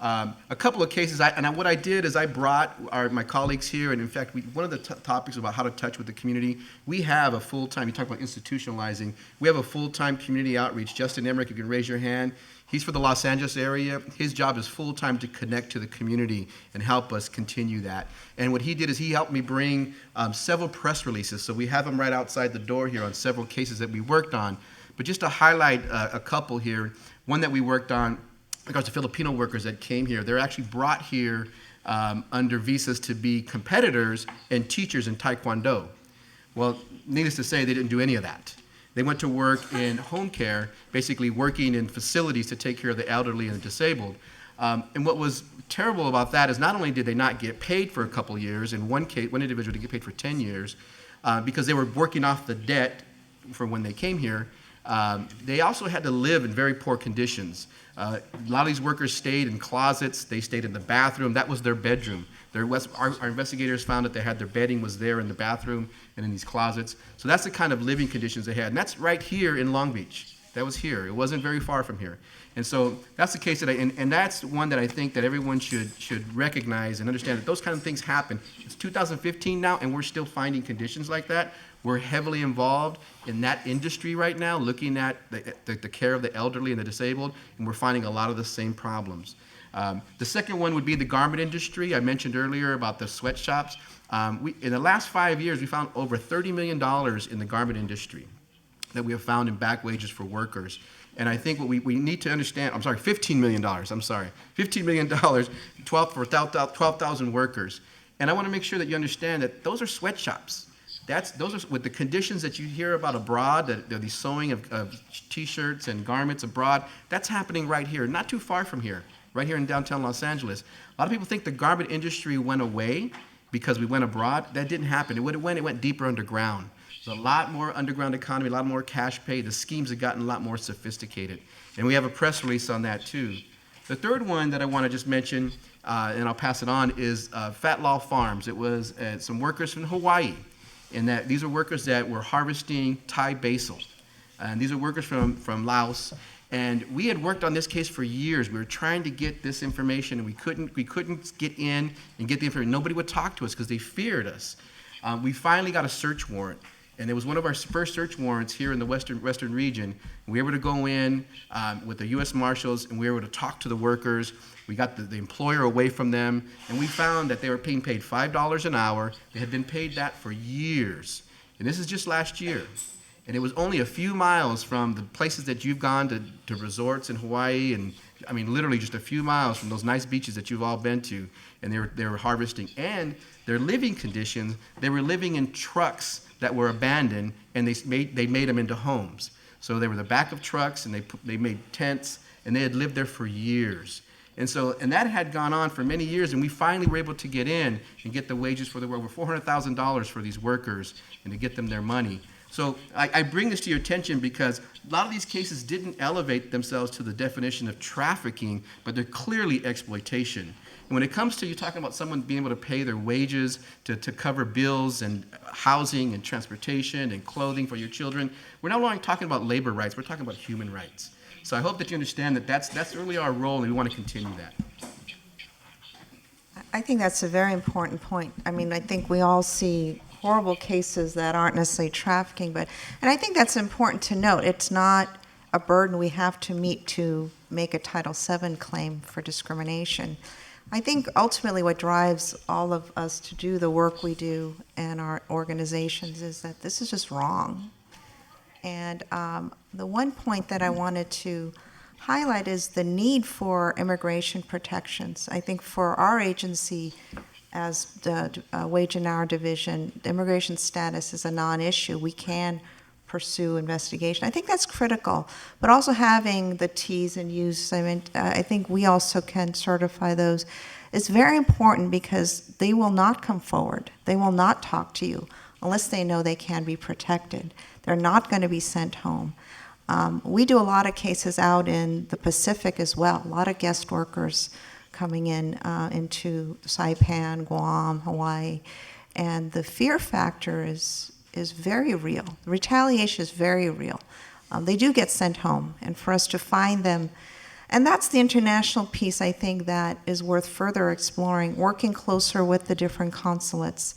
A couple of cases, what I did is I brought my colleagues here, and in fact, one of the topics about how to touch with the community, we have a full-time, you talk about institutionalizing, we have a full-time community outreach. Justin Emmerich, you can raise your hand. He's for the Los Angeles area. His job is full-time to connect to the community and help us continue that. And what he did is he helped me bring several press releases. So we have them right outside the door here on several cases that we worked on. But just to highlight a couple here, one that we worked on, in regards to Filipino workers that came here, they're actually brought here under visas to be competitors and teachers in Taekwondo. Well, needless to say, they didn't do any of that. They went to work in home care, basically working in facilities to take care of the elderly and the disabled. And what was terrible about that is not only did they not get paid for a couple years, in one case, one individual did get paid for 10 years, because they were working off the debt for when they came here, they also had to live in very poor conditions. A lot of these workers stayed in closets. They stayed in the bathroom. That was their bedroom. Our investigators found that their bedding was there in the bathroom and in these closets. So that's the kind of living conditions they had. And that's right here in Long Beach. That was here. It wasn't very far from here. And so that's the case that and that's one that I think that everyone should recognize and understand that those kind of things happen. It's 2015 now, and we're still finding conditions like that. We're heavily involved in that industry right now, looking at the care of the elderly and the disabled, and we're finding a lot of the same problems. The second one would be the garment industry. I mentioned earlier about the sweatshops. In the last 5 years, we found over $30 million in the garment industry that we have found in back wages for workers. And I think what we need to understand, $15 million, $15 million, 12,000 workers. And I want to make sure that you understand that those are sweatshops. Those are with the conditions that you hear about abroad, the sewing of T-shirts and garments abroad. That's happening right here, not too far from here, right here in downtown Los Angeles. A lot of people think the garment industry went away because we went abroad. That didn't happen. It went deeper underground. There's a lot more underground economy, a lot more cash pay. The schemes have gotten a lot more sophisticated. And we have a press release on that too. The third one that I want to just mention, and I'll pass it on, is Fat Law Farms. It was some workers from Hawaii. And that these are workers that were harvesting Thai basil. And these are workers from Laos. And we had worked on this case for years. We were trying to get this information, and we couldn't get in and get the information. Nobody would talk to us because they feared us. We finally got a search warrant. And it was one of our first search warrants here in the western region. We were able to go in with the U.S. Marshals, and we were able to talk to the workers. We got the employer away from them, and we found that they were being paid $5 an hour. They had been paid that for years. And this is just last year. And it was only a few miles from the places that you've gone to resorts in Hawaii, and I mean literally just a few miles from those nice beaches that you've all been to. And they were harvesting. And their living conditions, they were living in trucks that were abandoned, and they made them into homes. So they were the back of trucks, and they made tents, and they had lived there for years. And that had gone on for many years, and we finally were able to get in and get the wages for over $400,000 for these workers and to get them their money. So I bring this to your attention because a lot of these cases didn't elevate themselves to the definition of trafficking, but they're clearly exploitation. And when it comes to you talking about someone being able to pay their wages to cover bills and housing and transportation and clothing for your children, we're not only talking about labor rights, we're talking about human rights. So I hope that you understand that that's really our role, and we want to continue that. I think that's a very important point. I mean, I think we all see horrible cases that aren't necessarily trafficking, and I think that's important to note. It's not a burden we have to meet to make a Title VII claim for discrimination. I think ultimately what drives all of us to do the work we do and our organizations is that this is just wrong. And the one point that I wanted to highlight is the need for immigration protections. I think for our agency, as the Wage and Hour Division, the immigration status is a non-issue. We can pursue investigation. I think that's critical, but also having the T's and U's, I mean, I think we also can certify those. It's very important because they will not come forward. They will not talk to you unless they know they can be protected. They're not going to be sent home. We do a lot of cases out in the Pacific as well, a lot of guest workers coming in into Saipan, Guam, Hawaii, and the fear factor is very real. The retaliation is very real. They do get sent home, and for us to find them, and that's the international piece I think that is worth further exploring, working closer with the different consulates.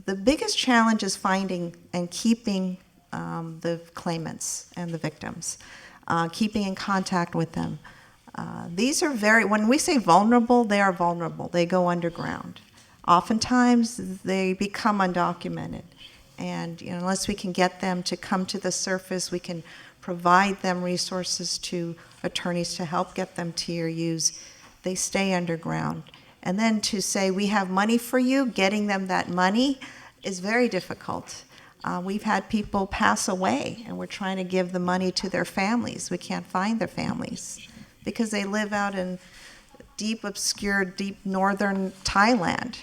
The biggest challenge is finding and keeping the claimants and the victims, keeping in contact with them. These are when we say vulnerable, they are vulnerable. They go underground. Oftentimes, they become undocumented. And unless we can get them to come to the surface, we can provide them resources to attorneys to help get them TRUs, they stay underground. And then to say, we have money for you, getting them that money is very difficult. We've had people pass away, and we're trying to give the money to their families. We can't find their families because they live out in deep, obscure, deep northern Thailand.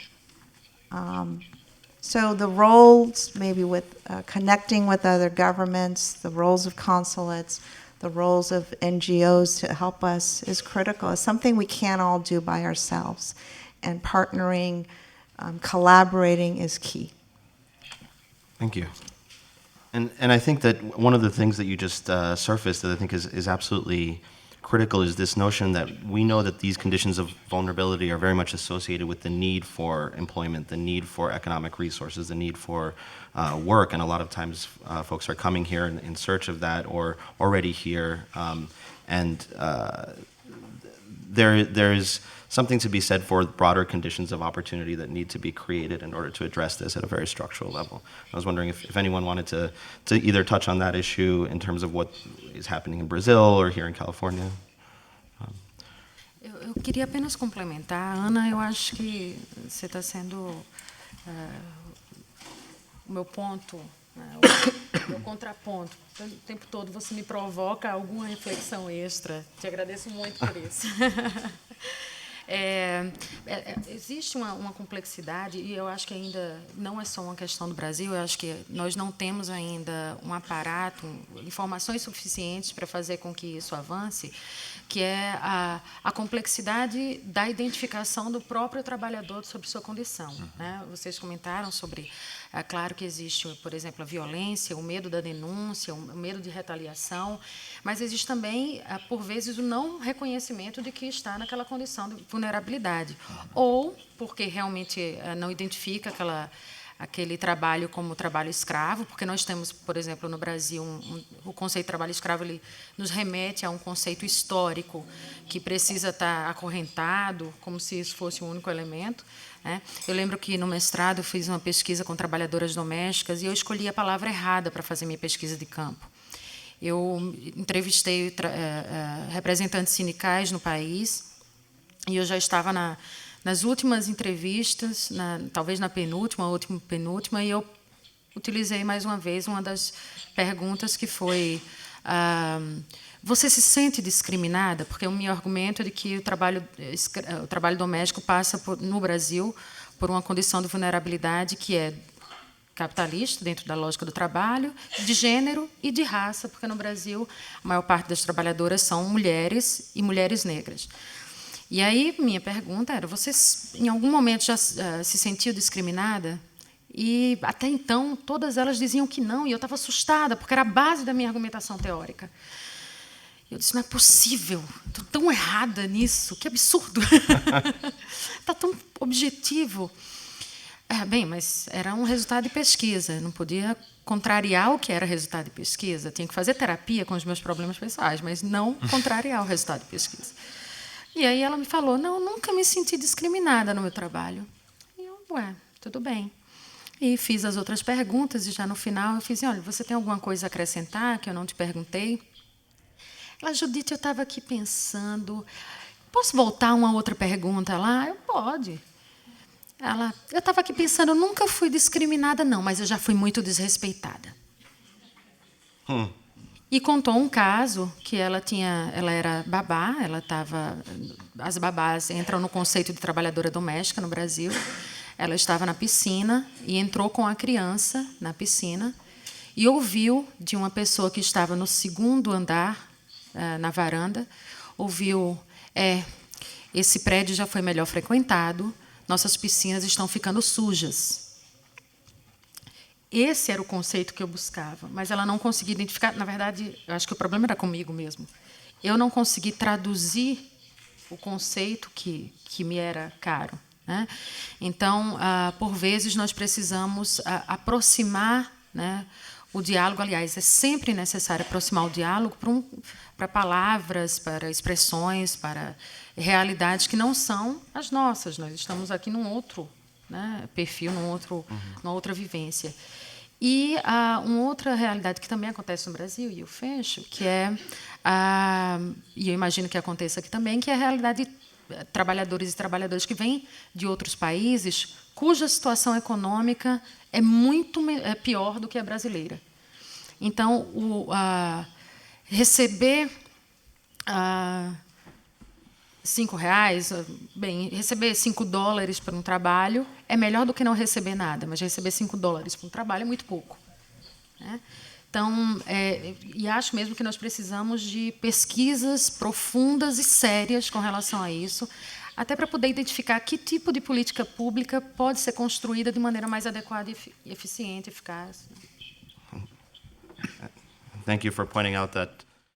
So the roles, maybe with connecting with other governments, the roles of consulates, the roles of NGOs to help us is critical. It's something we can't all do by ourselves. And partnering, collaborating is key. Thank you. And I think that one of the things that you just surfaced that I think is absolutely critical is this notion that we know that these conditions of vulnerability are very much associated with the need for employment, the need for economic resources, the need for work, and a lot of times folks are coming here in search of that or already here, and there's something to be said for broader conditions of opportunity that need to be created in order to address this at a very structural level. I was wondering if anyone wanted to either touch on that issue in terms of what is happening in Brazil or here in California. Eu queria apenas complementar, Ana, eu acho que você está sendo o meu ponto, meu contraponto. O tempo todo você me provoca alguma reflexão extra. Te agradeço muito por isso. Existe uma complexidade, e eu acho que ainda não é só uma questão do Brasil, eu acho que nós não temos ainda um aparato, informações suficientes para fazer com que isso avance, que é a complexidade da identificação do próprio trabalhador sobre sua condição. Né? Vocês comentaram sobre, claro que existe, por exemplo, a violência, o medo da denúncia, o medo de retaliação, mas existe também, por vezes, o não reconhecimento de que está naquela condição de vulnerabilidade, ou porque realmente não identifica aquele trabalho como trabalho escravo, porque nós temos, por exemplo, no Brasil, o conceito de trabalho escravo ele nos remete a um conceito histórico que precisa estar acorrentado, como se isso fosse o único elemento. Né? Eu lembro que, no mestrado, eu fiz uma pesquisa com trabalhadoras domésticas e eu escolhi a palavra errada para fazer minha pesquisa de campo. Eu entrevistei representantes sindicais no país e eu já estava nas últimas entrevistas, talvez na penúltima, última penúltima, e eu utilizei mais uma vez uma das perguntas que foi: você se sente discriminada? Porque o meu argumento é de que o trabalho doméstico passa no Brasil por uma condição de vulnerabilidade que é capitalista, dentro da lógica do trabalho, de gênero e de raça, porque no Brasil a maior parte das trabalhadoras são mulheres e mulheres negras. E aí, minha pergunta era: você, em algum momento, já se sentiu discriminada? E, até então, todas elas diziam que não, e eu estava assustada, porque era a base da minha argumentação teórica. Eu disse: não é possível, estou tão errada nisso, que absurdo. Está tão objetivo. Bem, mas era um resultado de pesquisa, não podia contrariar o que era resultado de pesquisa. Tinha que fazer terapia com os meus problemas pessoais, mas não contrariar o resultado de pesquisa. E aí ela me falou: não, nunca me senti discriminada no meu trabalho. E eu: tudo bem. E fiz as outras perguntas, e já no final eu fiz: olha, você tem alguma coisa a acrescentar que eu não te perguntei? Ela: Judite, eu estava aqui pensando, posso voltar uma outra pergunta lá? Eu: pode. Ela: eu estava aqui pensando, eu nunca fui discriminada, não, mas eu já fui muito desrespeitada. E contou um caso que ela era babá, as babás entram no conceito de trabalhadora doméstica no Brasil. Ela estava na piscina e entrou com a criança na piscina e ouviu de uma pessoa que estava no segundo andar, na varanda, ouviu: esse prédio já foi melhor frequentado, nossas piscinas estão ficando sujas. Esse era o conceito que eu buscava, mas ela não conseguia identificar. Na verdade, eu acho que o problema era comigo mesmo. Eu não consegui traduzir o conceito que me era caro. Né? Então, por vezes, nós precisamos aproximar, né, o diálogo. Aliás, é sempre necessário aproximar o diálogo para palavras, para expressões, para realidades que não são as nossas. Nós estamos aqui num outro, né, perfil, numa outra vivência. E uma outra realidade que também acontece no Brasil, e eu fecho, que é, e eu imagino que aconteça aqui também, que é a realidade de trabalhadores e trabalhadoras que vêm de outros países cuja situação econômica é muito pior do que a brasileira. Então, receber R$5, bem, receber $5 por um trabalho é melhor do que não receber nada, mas receber $5 por um trabalho é muito pouco. Né? Então, e acho mesmo que nós precisamos de pesquisas profundas e sérias com relação a isso, até para poder identificar que tipo de política pública pode ser construída de maneira mais adequada e eficiente, eficaz. Thank you for pointing out that